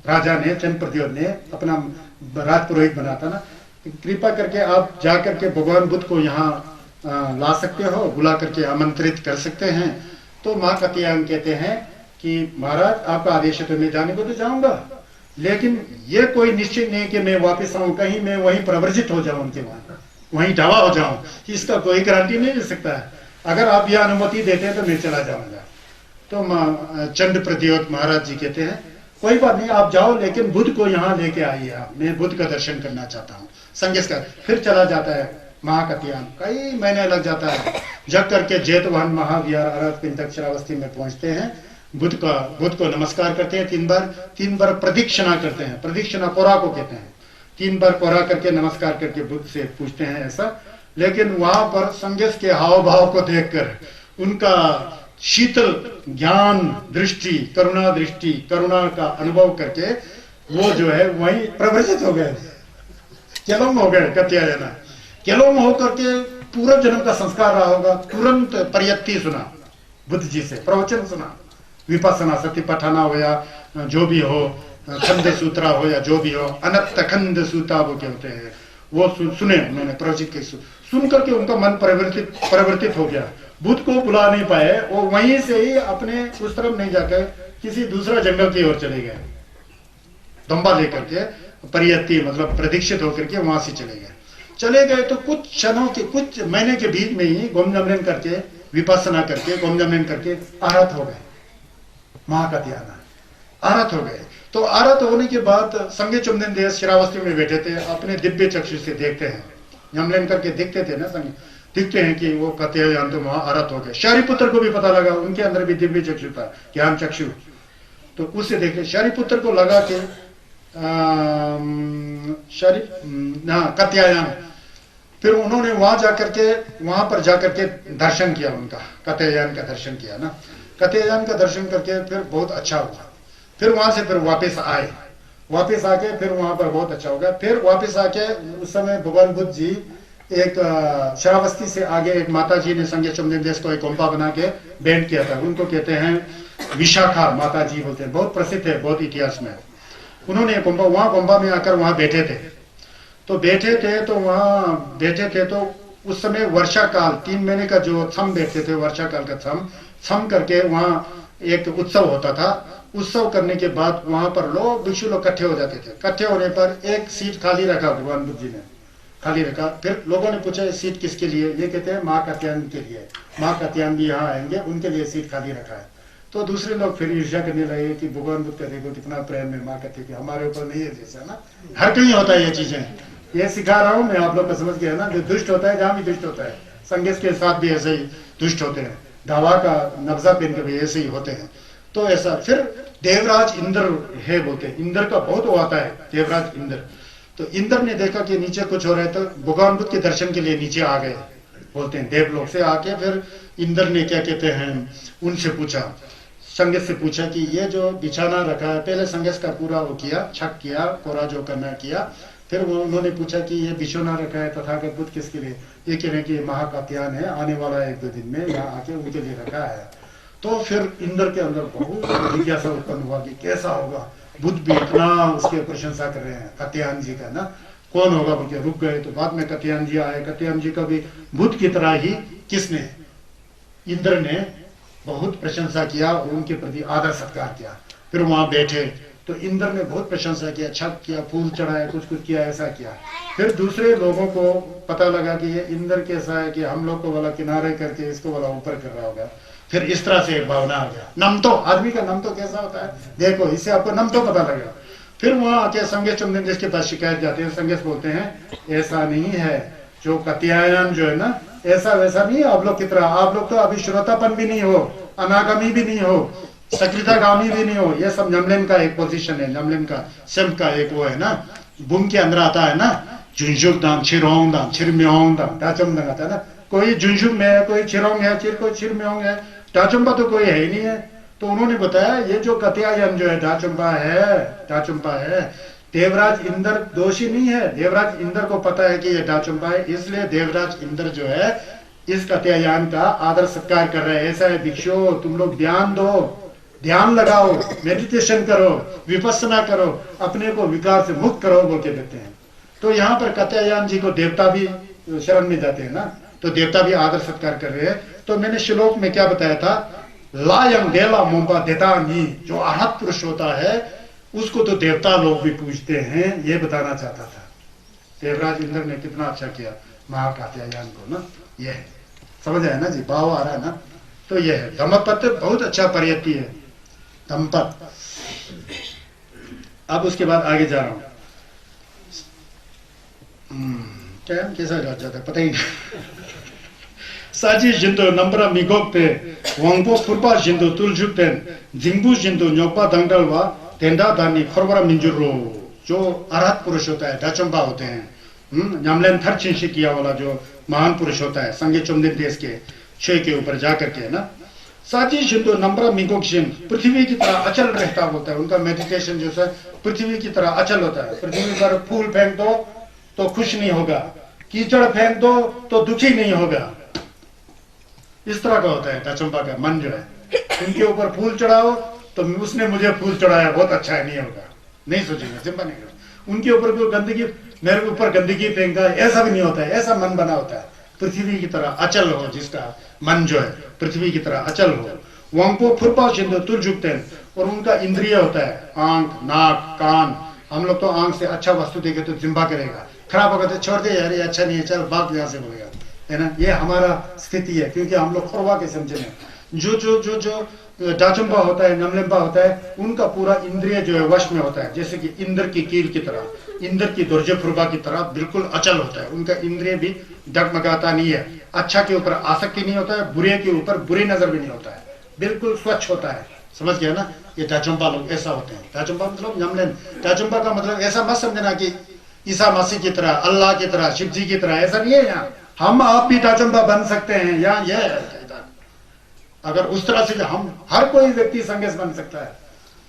राजा ने, चंद प्रद्योत ने, अपना राजपुरोहित बना था ना, कृपा करके आप जा करके भगवान बुद्ध को यहाँ ला सकते हो, बुला करके आमंत्रित कर सकते हैं। तो महाकात्यायन कहते हैं कि महाराज आपका आदेश है तो मैं जाने को तो जाऊंगा, लेकिन ये कोई निश्चित नहीं कि मैं वापस आऊं, कहीं मैं वहीं प्रवर्जित हो जाऊं, उनके वहां वहीं ढावा हो जाऊं, इसका कोई गारंटी नहीं दे सकता है। अगर आप यह अनुमति देते हैं तो मैं चला जाऊंगा। तो चंद प्रद्योत महाराज जी कहते हैं कोई बात नहीं, आप जाओ, लेकिन बुद्ध को यहाँ लेके आइए आप, मैं बुद्ध का दर्शन करना चाहता हूँ। संगेश का फिर चला जाता है महाकात्यायन, कई महीने लग जाता है, जग करके जेतवन महाविहार अरहत पिंडक श्रावस्ती में पहुंचते हैं। बुद्ध को नमस्कार करते हैं, तीन बार प्रदक्षिणा करते हैं, प्रदक्षिणा कोरा को कहते हैं, 3 बार कोरा करके नमस्कार करके बुद्ध से पूछते हैं ऐसा। लेकिन वहां पर संगेश के हाव भाव को देखकर, उनका शीतल ज्ञान दृष्टि, करुणा का अनुभव करके वो जो है वहीं प्रवर्जित हो गए, केलोम हो गए। कात्यायन केलोम होकर के पूरा जन्म का संस्कार रहा होगा, तुरंत परियत्ति सुना बुद्ध जी से, प्रवचन सुना, विपස්සना सत्यपठाना हो या जो भी हो, खंड सूत्रा हो या जो भी हो, अनंत खंड सूता वो कहते हैं, वो सुने उन्होंने, प्रवचित के सुन करके उनका मन परिवर्तित हो गया। बुद्ध को बुला नहीं पाए, वो वहीं से ही अपने उस तरफ नहीं जाकर किसी दूसरा जंगल की ओर चले गए, दम्बा लेकर के, परियत्ति मतलब प्रदीक्षित होकर के वहां से चले गए। तो कुछ क्षणों के, कुछ महीने के बीच में ही गोमजमन करके, विपස්සना करके, गोमजमन करके आरत हो गए, महाकात्यायन आरत हो गए। तो आरत होने के बाद संगे चुमनिंदे श्रावस्ती में बैठे थे, अपने दिव्य चक्षु से देखते हैं, यमलन करके देखते थे ना, संगे दिखते हैं कि वो कात्यायन तो वहां आरत हो गए। शारिपुत्र को भी पता लगा, उनके अंदर भी दिव्य चक्षु था, ज्ञान चक्षु, तो उससे देखे शारिपुत्र को लगा कि कात्यायन, फिर उन्होंने वहां पर जाकर के दर्शन किया, उनका कात्यायन का दर्शन किया ना, कात्यायन का दर्शन करके फिर बहुत अच्छा हुआ। फिर वहां से फिर वापस आके फिर वहां पर बहुत अच्छा हो गया। फिर वापस आके उस समय भगवान बुद्ध जी एक श्रावस्ती से आगे एक माता जी ने संगे चुमनिंदे को एक गोम्पा बना के बैंड किया था, उनको कहते हैं विशाखा माता जी बोलते हैं, बहुत प्रसिद्ध है बहुत इतिहास में। उन्होंने वहां गोम्पा में आकर वहां बैठे थे तो उस समय वर्षा काल, 3 महीने का जो थम बैठते थे, वर्षा काल का थम करके वहां एक उत्सव होता था। उत्सव करने के बाद वहां पर लोग भिक्षु लोग इकट्ठे हो जाते थे। इकट्ठे होने पर एक सीट खाली रखा, भगवान बुद्ध जी ने खाली रखा। फिर लोगों ने पूछा सीट किसके लिए, ये कहते हैं माँ कात्यायन के लिए, माँ कात्यायन भी यहाँ आएंगे, उनके लिए सीट खाली रखा है। तो दूसरे लोग फिर ईर्ष्या करने लगे कि भगवान बुद्ध का देखो कितना प्रेम है माँ कात्यायन, हमारे ऊपर नहीं है जैसा ना, हर कहीं होता है ये चीजें। ये सिखा रहा हूँ मैं, आप लोग को समझ गया ना, जो दुष्ट होता है जहाँ भी दुष्ट होता है, संगेश के साथ भी ऐसे ही दुष्ट होते हैं, ढावा का नब्जा पहन के भी ऐसे ही होते हैं। तो ऐसा फिर देवराज इंद्र है बोलते हैं, इंद्र का बहुत वो आता है, देवराज इंद्र। तो इंद्र ने देखा कि नीचे कुछ हो रहा है, तो भगवान बुद्ध के दर्शन के लिए नीचे आ गए बोलते हैं, देवलोक से आके फिर इंद्र ने क्या कहते हैं, उनसे पूछा, संगेश से पूछा कि ये जो बिछाना रखा है, पहले संगेश का पूरा वो किया, छक किया, कोरा जो करना किया। फिर वो उन्होंने पूछा कि ये बिछोना रखा है तथागत बुद्ध किसके लिए, ये कह रहे हैं कि महाकात्यायन है, आने वाला है 1-2 दिन में, यहाँ आके उनके लिए रखा है। तो फिर इंद्र के अंदर बहुत जिज्ञासा उत्पन्न हुआ कि कैसा होगा, बुद्ध भी इतना उसके प्रशंसा कर रहे हैं कात्यायन जी का ना, कौन होगा बोल के रुक गए। तो बाद में कात्यायन जी आए, कात्यायन जी का भी बुद्ध की तरह ही किसने, इंद्र ने बहुत प्रशंसा किया और उनके प्रति आदर सत्कार किया। फिर वहां बैठे तो इंद्र ने बहुत प्रशंसा किया, छक किया, फूल चढ़ाया, कुछ किया, ऐसा किया। फिर दूसरे लोगों को पता लगा कि ये इंद्र कैसा है कि हम लोग को वाला किनारे करके इसको वाला ऊपर कर रहा होगा। फिर इस तरह से भावना आ गया। नम तो आदमी का नम तो कैसा होता है देखो, इससे आपको नम तो पता लगेगा। फिर वहां आके संगेश चुमनिंदे के पास शिकायत जाते हैं, संगेश बोलते हैं ऐसा नहीं है, जो कात्यायन जो है ना ऐसा वैसा नहीं है आप लोग की तरह, आप लोग तो अभी श्रोतापन भी नहीं हो, अनागामी भी नहीं हो, सक्रियतागामी भी नहीं हो। ये सब यमलेन का एक पोजीशन है, यमलेन का सेम का एक वो है ना, बुम के अंदर आता है ना, जुनजुक दाम, छिरोंग दाम, छिरम्योंग दाम, टाचम दाम आता है ना, कोई जुनजुक में है, कोई छिरोंग है, कोई छिरम्योंग है, टाचम्बा तो कोई है ही नहीं है। तो उन्होंने बताया ये जो कात्यायन जो है डाचुंपा है, देवराज इंद्र दोषी नहीं है। देवराज इंद्र को पता है कि ये डाचुंपा है, इसलिए देवराज इंद्र जो है इस कात्यायन का आदर सत्कार कर रहे हैं। ऐसा है भिक्षु, तुम लोग ध्यान दो, ध्यान लगाओ, मेडिटेशन करो, विपස්සना करो, अपने को विकार से मुक्त करो बोल के देते हैं। तो यहाँ पर कात्यायन जी को देवता भी शरण में जाते हैं ना, तो देवता भी आदर सत्कार कर रहे हैं। तो मैंने श्लोक में क्या बताया था, लायंग देला मोम्पा देतानी, जो अरहत पुरुष होता है उसको तो देवता लोग भी पूजते हैं, ये बताना चाहता था। देवराज इंद्र ने कितना अच्छा किया महाकात्यायन को ना, ये है, समझ आया ना जी, भाव आ रहा है ना। तो ये है धम्मपद, बहुत अच्छा परियति है धम्मपद। अब उसके बाद आगे जा रहा हूं, टाइम कैसा जाता है पता ही नहीं। साजी जिंदो नंबरा मिगोकते वांगपो फुरपा जिंदो तुलजुकतेन जिंगबू जिंदो न्योपा दंगडलवा तेंदा दानी खरबरा मिंजुरो, जो अरहत पुरुष होता है, डाचुंपा होते हैं, न्यामलेन थर्चिन किया वाला जो महान पुरुष होता है, संगे चुमदिन देश के छे के ऊपर जाकर के ना, साची जिंदो नंबरा मिगोकशिन, पृथ्वी की तरह अचल रहता होता है। उनका मेडिटेशन जो है पृथ्वी की तरह अचल होता है। पृथ्वी पर फूल फेंक दो तो खुश नहीं होगा, कीचड़ फेंक दो तो दुखी नहीं होगा, इस तरह का होता है डाचुंपा का मन जो है। उनके ऊपर फूल चढ़ाओ तो उसने मुझे फूल चढ़ाया, बहुत अच्छा है, नहीं होगा, नहीं सोचेंगे, चिंता नहीं करेंगे। उनके ऊपर कोई गंदगी, मेरे ऊपर गंदगी फेंका, ऐसा भी नहीं होता है, ऐसा मन बना होता है। पृथ्वी की तरह अचल हो, जिसका मन जो है पृथ्वी की तरह अचल हो। वंको फुरपा सिंधु तुल झुकते हैं, और उनका इंद्रिय होता है आंख, नाक, कान। हम लोग तो आंख से अच्छा वस्तु देखे तो जिम्बा करेगा, खराब होगा तो छोड़ दे यार ये अच्छा नहीं है, चल भाग यहाँ से बोलेगा, है ना। ये हमारा स्थिति है, क्योंकि हम लोग खुरवा के समझे हैं। जो जो जो जो डाचुंपा होता है, नमलिम्बा होता है, उनका पूरा इंद्रिय जो है वश में होता है, जैसे कि इंद्र की कील की तरह, इंद्र की दुर्जे फुरबा की तरह बिल्कुल अचल होता है। उनका इंद्रिय भी डगमगाता नहीं है, अच्छा के ऊपर आसक्ति नहीं होता है, बुरे के ऊपर बुरी नजर भी नहीं होता है, बिल्कुल स्वच्छ होता है। समझ गया ना, ये डाचुंपा लोग ऐसा होते हैं। डाचुंपा मतलब नमलिन, डाचुंपा का मतलब ऐसा मत समझना कि ईसा मसीह की तरह, अल्लाह की तरह, शिव जी की तरह, ऐसा नहीं है। यहाँ हम आप भी डाचुंपा बन सकते हैं, यहाँ यह अगर उस तरह से हम हर कोई व्यक्ति संगेश बन सकता है,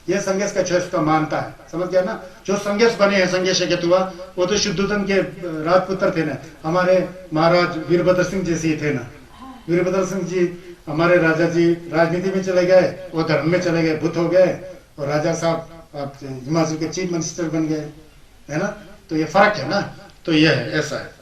यह संगेश का चॉइस का मानता है। समझ गया ना, जो संगेश बने हैं संगेश केतुआ, वो तो शुद्धोधन के राजपुत्र थे ना, हमारे महाराज वीरभद्र सिंह जैसे ही थे ना। वीरभद्र सिंह जी हमारे राजा जी राजनीति में चले गए, वो धर्म में चले गए, बुद्ध हो गए, और राजा साहब हिमाचल के चीफ मिनिस्टर बन गए, है ना। तो ये फर्क है ना, तो ये है, ऐसा है।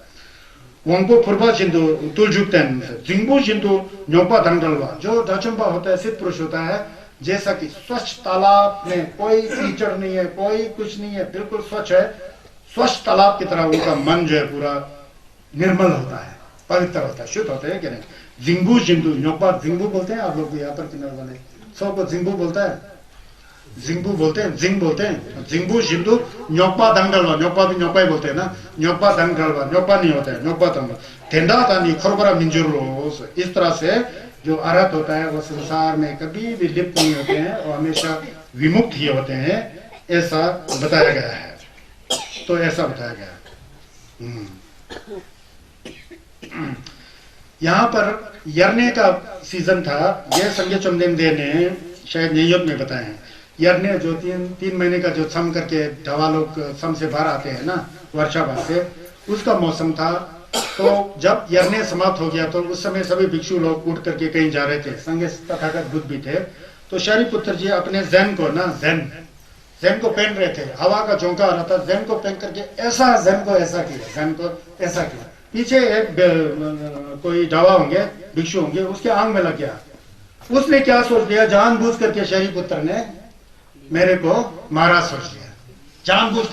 वंको फुरबा चिंदु तुलजुक्तन जिंगबू चिंदु न्योपा दंगलवा, जो डाचुंपा होता है, सिद्ध पुरुष होता है, जैसा कि स्वच्छ तालाब में कोई कीचड़ नहीं है, कोई कुछ नहीं है, बिल्कुल स्वच्छ है, स्वच्छ तालाब की तरह उनका मन जो है पूरा निर्मल होता है, पवित्र होता है, शुद्ध होता है कि नहीं। जिंगबू चिंदु न्योपा, जिंगबू बोलते हैं आप लोग यहाँ पर किनारे वाले, सबको जिंगबू बोलता है, जिंगबू बोलते हैं, जिंग बोलते हैं, जिंगबू जिंदू न्योपा दंगलवा, न्योपा भी न्योपा ही बोलते हैं ना, न्योपा दंगलवा, न्योपा नहीं होता है, न्योपा दंगल ठेंडा तानी खरबरा मिंजुरो। इस तरह से जो अरहत होता है वो संसार में कभी भी लिप्त नहीं होते हैं और हमेशा विमुक्त ही होते हैं, ऐसा बताया गया है। तो ऐसा बताया गया। यहाँ पर यरने का सीजन था, यह संजय चंदेन दे ने शायद न्यूयॉर्क में बताए हैं। यरने जो तीन महीने का जो सम करके ढवा लोग सम से बाहर आते हैं ना, वर्षावास से, उसका मौसम था। तो जब यरने समाप्त हो गया तो उस समय सभी भिक्षु लोग उठ करके कहीं जा रहे थे, संगे तथागत बुद्ध भी थे। तो शरीपुत्र जी अपने जैन को ना, जैन को पहन रहे थे, हवा का झोंका आ रहा था, जैन को पहन करके ऐसा जैन को ऐसा किया, जैन को ऐसा किया। पीछे एक कोई ढवा होंगे, भिक्षु होंगे, उसके आंग में लग गया। उसने क्या सोच लिया, जानबूझ करके शरीपुत्र ने मेरे को मारा सोच लिया, जानबूझ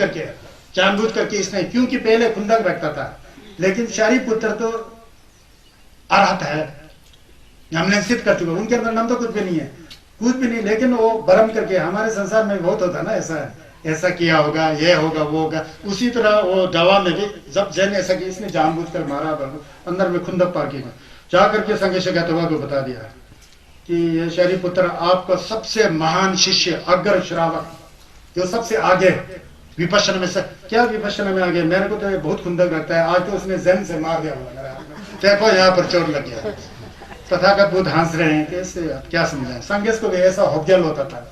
करके इसने, क्योंकि पहले खुंदक रखता था, लेकिन शरीपुत्र तो अरहत है, हमने सिद्ध कर चुके, उनके अंदर नाम तो कुछ भी नहीं है, कुछ भी नहीं, लेकिन वो भरम करके, हमारे संसार में बहुत होता ना ऐसा, ऐसा किया होगा, ये होगा, वो होगा। उसी तरह वो दवा में भी जब जैन ऐसा कि इसने जानबूझकर मारा, अंदर में खुंदक पार किया, जा करके संगे शगतवा को बता दिया कि ये शरीपुत्र आपका सबसे महान शिष्य, अग्र श्रावक, जो सबसे आगे विपश्यना में से, क्या विपश्यना में आगे, मेरे को तो ये बहुत खुंदक लगता है, आज तो उसने जैन से मार दिया होगा, देखो यहाँ पर चोट लग गया, तथागत बुद्ध हंस रहे हैं, कैसे आप क्या समझाएं। संगेस को भी ऐसा हौगल होता था,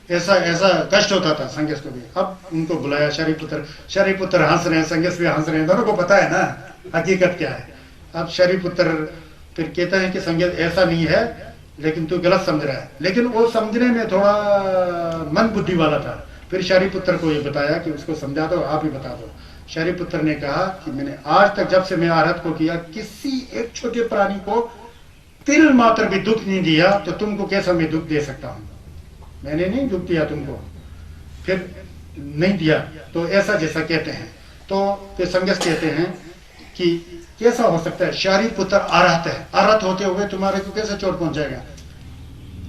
ऐसा ऐसा कष्ट होता था संगेस को भी। अब उनको बुलाया शरीपुत्र हंस रहे हैं, संगेस भी हंस रहे हैं, दोनों को पता है ना हकीकत क्या है। अब शरीपुत्र फिर कहता है कि संगेस ऐसा नहीं है, लेकिन तू गलत समझ रहा है। लेकिन वो समझने में थोड़ा मन बुद्धि वाला था। फिर शरीपुत्र को ये बताया कि उसको समझा दो, आप ही बता दो। शरीपुत्र ने कहा कि मैंने आज तक जब से मैं आराध को किया, किसी एक छोटे प्राणी को तिल मात्र भी दुख नहीं दिया, तो तुमको कैसा मैं दुख दे सकता हूं। मैंने नहीं दुख दिया तुमको, फिर नहीं दिया तो ऐसा जैसा कहते हैं। तो फिर संगस कहते हैं कि कैसा हो सकता है, शरीपुत्र आराध है, आराध होते हुए तुम्हारे को कैसे चोट पहुंचाएगा,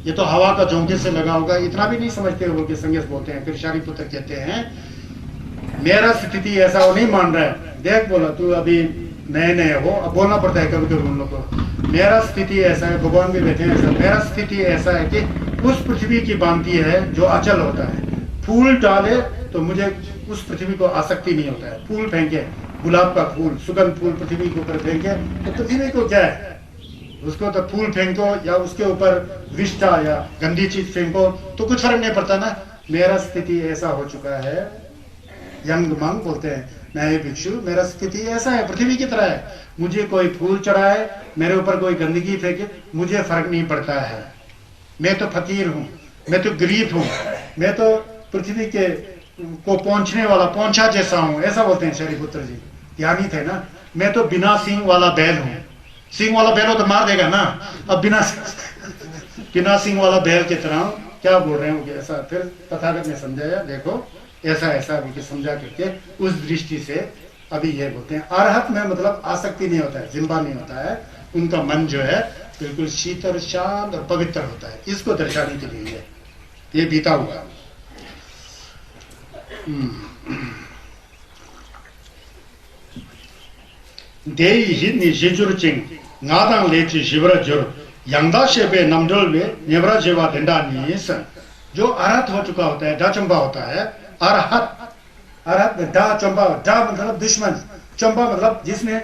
ये तो हवा का झोंके से लगा होगा। इतना भी नहीं समझते वो कि संगस बोलते हैं। फिर शरीपुत्र कहते हैं मेरा स्थिति ऐसा वो नहीं मान रहा है। देख बोला तू अभी नए नए हो, अब बोलना पड़ता है कभी कभी उन लोग को। मेरा स्थिति ऐसा है, भगवान भी बैठे हैं ऐसा, मेरा स्थिति ऐसा है कि उस पृथ्वी की भांति है जो अचल होता है। फूल डाले तो मुझे उस पृथ्वी को आसक्ति नहीं होता है। फूल फेंके, गुलाब का फूल, सुगंध फूल पृथ्वी के ऊपर फेंके तो पृथ्वी को क्या है, उसको तो फूल फेंको या उसके ऊपर विष्ठा या गंदी चीज फेंको तो कुछ फर्क नहीं पड़ता ना। मेरा स्थिति ऐसा हो चुका है, यंग मंग बोलते हैं नए भिक्षु, मेरा स्थिति ऐसा है, पृथ्वी की तरह है। मुझे कोई फूल चढ़ाए, मेरे ऊपर कोई गंदगी फेंके, मुझे फर्क नहीं पड़ता है। मैं तो फकीर हूँ, मैं तो गरीब हूँ, मैं तो पृथ्वी के को पहुंचने वाला पहुंचा जैसा हूँ, ऐसा बोलते हैं शरीपुत्र जी। ज्ञानी थे ना। मैं तो बिना सींग वाला बैल हूँ। सींग वाला बैल हो तो मार देगा ना, अब बिना सींग वाला बैल की तरह क्या बोल रहे हैं ऐसा। फिर तथागत ने समझाया, देखो ऐसा ऐसा समझा करके उस दृष्टि से अभी ये बोलते हैं अरहत में मतलब आसक्ति नहीं होता है, जिम्बा नहीं होता है। उनका मन जो है बिल्कुल शीतल, शांत और पवित्र होता है। इसको दर्शाने के लिए ये बीता हुआ। देई निजुरचिंग नादांग लेची शिवरजुर यंगदा शेबे नमडोलवे नेवरा जेवा दंडा नीस। जो अरहत हो चुका होता है, डा चंबा होता है। अरहत, अरहत में डा चंबा, डा मतलब दुश्मन, चंबा मतलब जिसने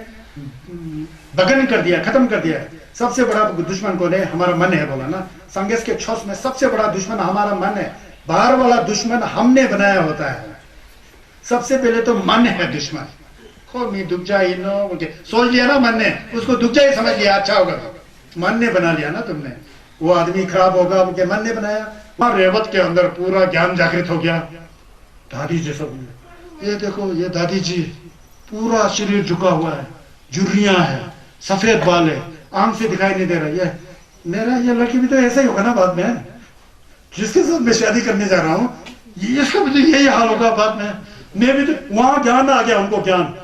भगन कर दिया, खत्म कर दिया है। सबसे बड़ा दुश्मन कौन है, हमारा मन है बोला ना। संगेश के छोस में सबसे बड़ा दुश्मन हमारा मन है। बाहर वाला दुश्मन हमने बनाया होता है। सबसे पहले तो मन है दुश्मन। खो मी दुख जाए नो सोच लिया ना मन ने, उसको दुख जाए समझ लिया, अच्छा होगा, मन ने बना लिया ना तुमने। वो आदमी खराब होगा उनके मन ने बनाया। वहां रेवत के अंदर पूरा ज्ञान जागृत हो गया। दादी जी सब ये देखो, ये दादी जी पूरा शरीर झुका हुआ है, झुर्रियां है, सफेद बाल है, आंख से दिखाई नहीं दे रहा। ये मेरा ये लड़की भी तो ऐसा ही होगा ना बाद में, जिसके साथ मैं शादी करने जा रहा हूँ, इसका भी तो यही हाल होगा बाद में। मैं भी तो वहां ज्ञान आ गया, उनको ज्ञान,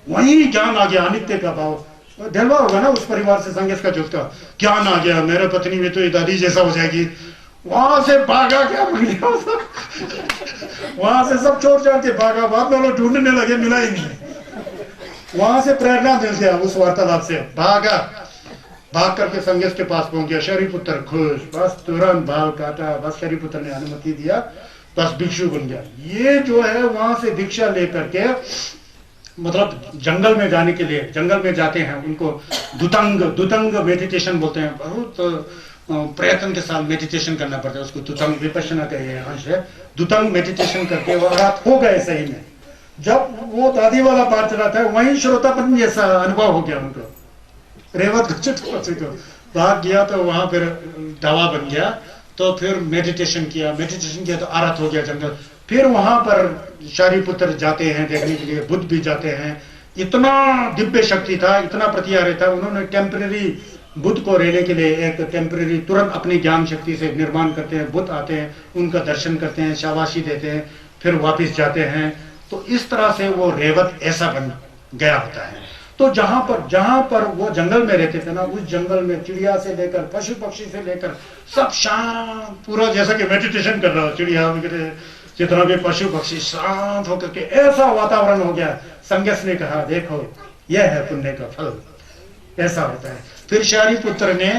वही ज्ञान आ गया, अनित्य का भाव दिलवा होगा ना उस परिवार से। संगेश का जो उसका ज्ञान आ गया, मेरे पत्नी में तो ये दादी जैसा हो जाएगी। वहां से भागा क्या वहां से सब छोड़ छोड़ के भागा, बाद में लोग ढूंढने लगे, मिला ही नहीं। वहां से प्रेरणा मिल गया उस वार्तालाप से, भागा, भाग करके संगेश के पास पहुंच गया। शरीपुत्र खुश, बस तुरंत भाव काटा, बस शरीपुत्र ने अनुमति दिया, बस भिक्षु बन गया। ये जो है वहां से दीक्षा लेकर के मतलब जंगल में जाने के लिए, जंगल में जाते हैं, उनको दुतंग मेडिटेशन बोलते हैं। बहुत प्रयत्न के साथ मेडिटेशन करना पड़ता है उसको, दुतंग विपश्यना का ये अंश है। दुतंग मेडिटेशन करके वो रात हो गए सही में। जब वो दादी वाला बात चला था, वहीं श्रोतापन जैसा अनुभव हो गया उनको। रेवत को भाग गया तो वहां फिर दवा बन गया। तो फिर मेडिटेशन किया तो आरत हो गया जंगल। फिर वहां पर शरीपुत्र जाते हैं देखने के लिए, बुद्ध भी जाते हैं। इतना दिव्य शक्ति था, इतना प्रतिहार्य था। उन्होंने टेम्परेरी बुद्ध को रहने के लिए एक टेम्परेरी तुरंत अपनी ज्ञान शक्ति से निर्माण करते हैं। बुद्ध आते हैं, उनका दर्शन करते हैं, शाबाशी देते हैं, फिर वापिस जाते हैं। तो इस तरह से वो रेवत ऐसा बन गया होता है। तो जहां पर वो जंगल में रहते थे ना, उस जंगल में चिड़िया से लेकर पशु पक्षी से लेकर सब शांत, पूरा जैसा कि मेडिटेशन कर रहा हो, चिड़िया वगैरह जितना भी पशु पक्षी शांत होकर के ऐसा वातावरण हो गया। संगेश ने कहा देखो यह है पुण्य का फल, ऐसा होता है। फिर शरीपुत्र ने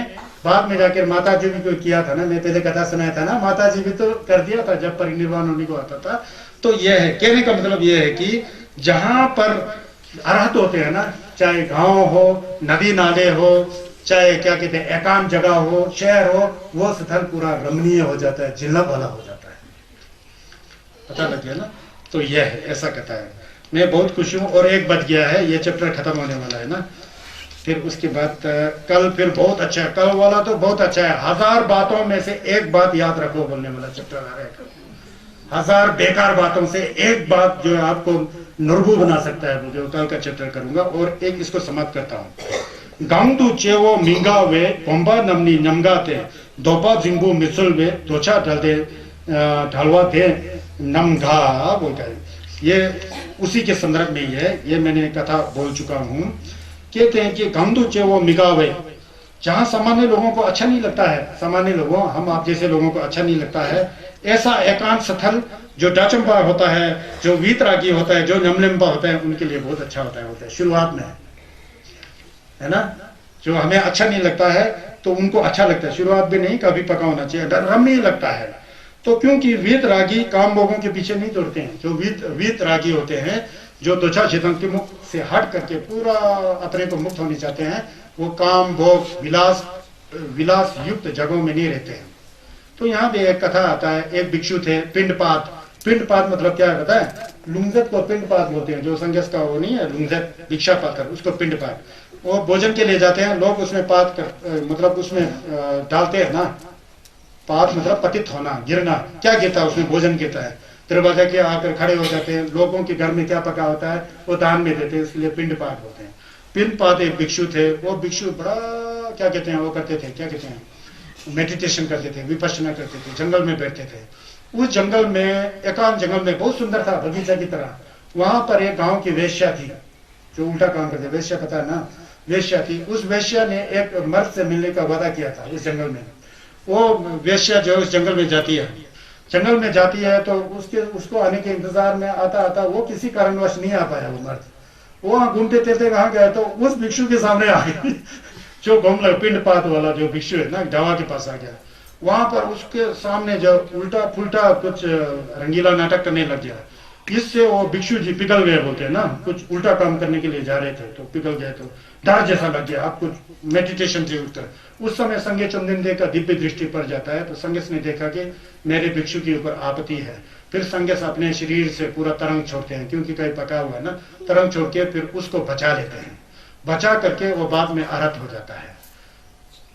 बाद में जाकर माता जी भी को किया था ना, मैं पहले कथा सुनाया था ना, माता जी भी तो कर दिया था जब परिनिर्वाण होने को आता था। तो यह है, कहने का मतलब यह है कि जहां पर अरहत होते हैं ना, चाहे गांव हो, नदी नाले हो, चाहे क्या कहते हैं एकांत जगह हो, शहर हो, वो स्थल पूरा रमणीय हो जाता है, जिल्लभ वाला हो जाता है। पता लग गया ना? तो यह है, ऐसा कहता है। मैं बहुत खुश हूँ। और एक बच गया है, ये चैप्टर खत्म होने वाला है ना, फिर उसके बाद कल फिर बहुत अच्छा है, कल वाला तो बहुत अच्छा है। 1000 बातों में से एक बात याद रखो बोलने वाला चैप्टर आ रहा है। 1000 बेकार बातों से एक बात जो है आपको निर्भु बना सकता है, जो कल का चैप्टर करूंगा। और एक इसको समाप्त करता हूँ। गांगदू चेवो मिंगा वे कोम्बा नमनी नमगाते दोपा जिंबू मिसल वे दोचा ढलते ढलवा थे नमघा बोलता है। ये उसी के संदर्भ में ही है, ये मैंने कथा बोल चुका हूँ। कहते हैं कि गांगदू चेवो मिगावे, जहां सामान्य लोगों को अच्छा नहीं लगता है, सामान्य लोगों, हम आप जैसे लोगों को अच्छा नहीं लगता है, ऐसा एकांत स्थल जो डाचंबा होता है, जो वीतरागी होता है, जो नमलिम्बा होता है, उनके लिए बहुत अच्छा होता है शुरुआत में, है ना। जो हमें अच्छा नहीं लगता है तो उनको अच्छा लगता है, शुरुआत भी नहीं, कभी पका होना चाहिए, रमणीय लगता है। तो क्योंकि वीतरागी काम भोगों के पीछे नहीं दौड़ते हैं, जो वीतरागी होते हैं, जो दोचा चेतन के मुख से हट करके पूरा अपने को मुक्त होने चाहते हैं, वो काम भोग विलास युक्त जगहों में नहीं रहते हैं। तो यहाँ पे एक कथा आता है, एक भिक्षु थे, पिंडपात। पिंडपात मतलब क्या होता है? लुंगजत को पिंडपात बोलते हैं, जो संघर्ष का वो नहीं है लुंगजत भिक्षा पात्र, उसको पिंडपात। वो भोजन के लिए जाते हैं लोग, उसमें पात कर मतलब उसमें डालते हैं ना, पात मतलब पतित होना, गिरना। क्या गिरता है उसमें? भोजन गिरता है। दरवाजा के आकर खड़े हो जाते हैं, लोगों के घर में क्या पका होता है वो दान में देते हैं, इसलिए पिंडपात होते हैं। पिंडपात एक भिक्षु थे, वो भिक्षु बड़ा क्या कहते हैं वो करते थे, क्या कहते हैं, मेडिटेशन करते थे, विपश्यना करते थे, जंगल में बैठते थे। उस जंगल में, एकांत जंगल में, बहुत सुंदर था, बगीचा की तरह। वहां पर एक गांव की वेश्या थी जो उल्टा काम करते, वेश्या पता है ना, वेश्या थी। उस वेश्या ने एक मर्द से मिलने का वादा किया था इस जंगल में। वो वेश्या जो उस जंगल में जाती है, जंगल में जाती है तो उसको आने के इंतजार में आता आता वो किसी कारणवश नहीं आ पाया। वो मर्द वो वहां घूमते थे, कहाँ गए तो उस भिक्षु के सामने आ गई जो घूम पिंडपात वाला जो भिक्षु है ना, ढावा के पास आ गया। वहां पर उसके सामने जो उल्टा फुल्टा कुछ रंगीला नाटक करने लग गया। इससे वो भिक्षु जी पिघल गए, बोलते हैं ना, कुछ उल्टा काम करने के लिए जा रहे थे तो पिघल गए, तो डर जैसा लग गया। आप कुछ मेडिटेशन से उठकर उस समय संगे चंदन का दिव्य दृष्टि पड़ जाता है। तो संगेश ने देखा कि मेरे भिक्षु के ऊपर आपत्ति है। फिर संगेश अपने शरीर से पूरा तरंग छोड़ते हैं, क्योंकि कहीं पका हुआ है ना, तरंग छोड़ के फिर उसको बचा लेते हैं। बचा करके वो बाद में अरहत हो जाता है,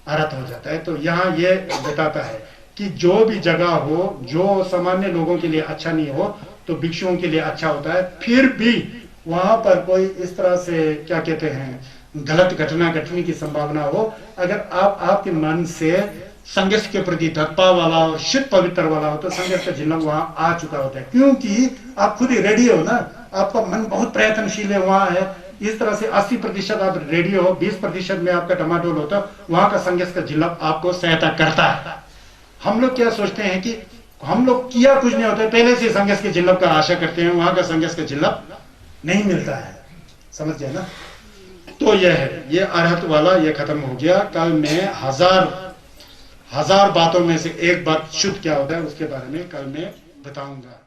अरहत हो जाता है। तो यहाँ ये बताता है कि जो भी जगह हो जो सामान्य लोगों के लिए अच्छा नहीं हो तो भिक्षुओं के लिए अच्छा होता है। फिर भी वहां पर कोई इस तरह से क्या कहते हैं गलत घटना घटने की संभावना हो, अगर आपके मन से संघर्ष के प्रति तत्पा वाला और शुद्ध पवित्र वाला हो तो संघर्ष का झिलम वहां आ चुका होता है, क्योंकि आप खुद ही रेडी हो ना, आपका मन बहुत प्रयत्नशील है वहां है। इस तरह से 80% आप रेडी हो, 20% में आपका टमाटोल होता, वहां का संघर्ष का झिलम आपको सहायता करता है। हम लोग क्या सोचते हैं कि हम लोग किया कुछ नहीं होता, पहले से संघर्ष के झिलम का आशा करते हैं, वहां का संघर्ष का झिलम नहीं मिलता है। समझ गए ना? तो यह है, ये अरहत वाला ये खत्म हो गया। कल मैं हजार बातों में से एक बात शुद्ध क्या होता है उसके बारे में कल मैं बताऊंगा।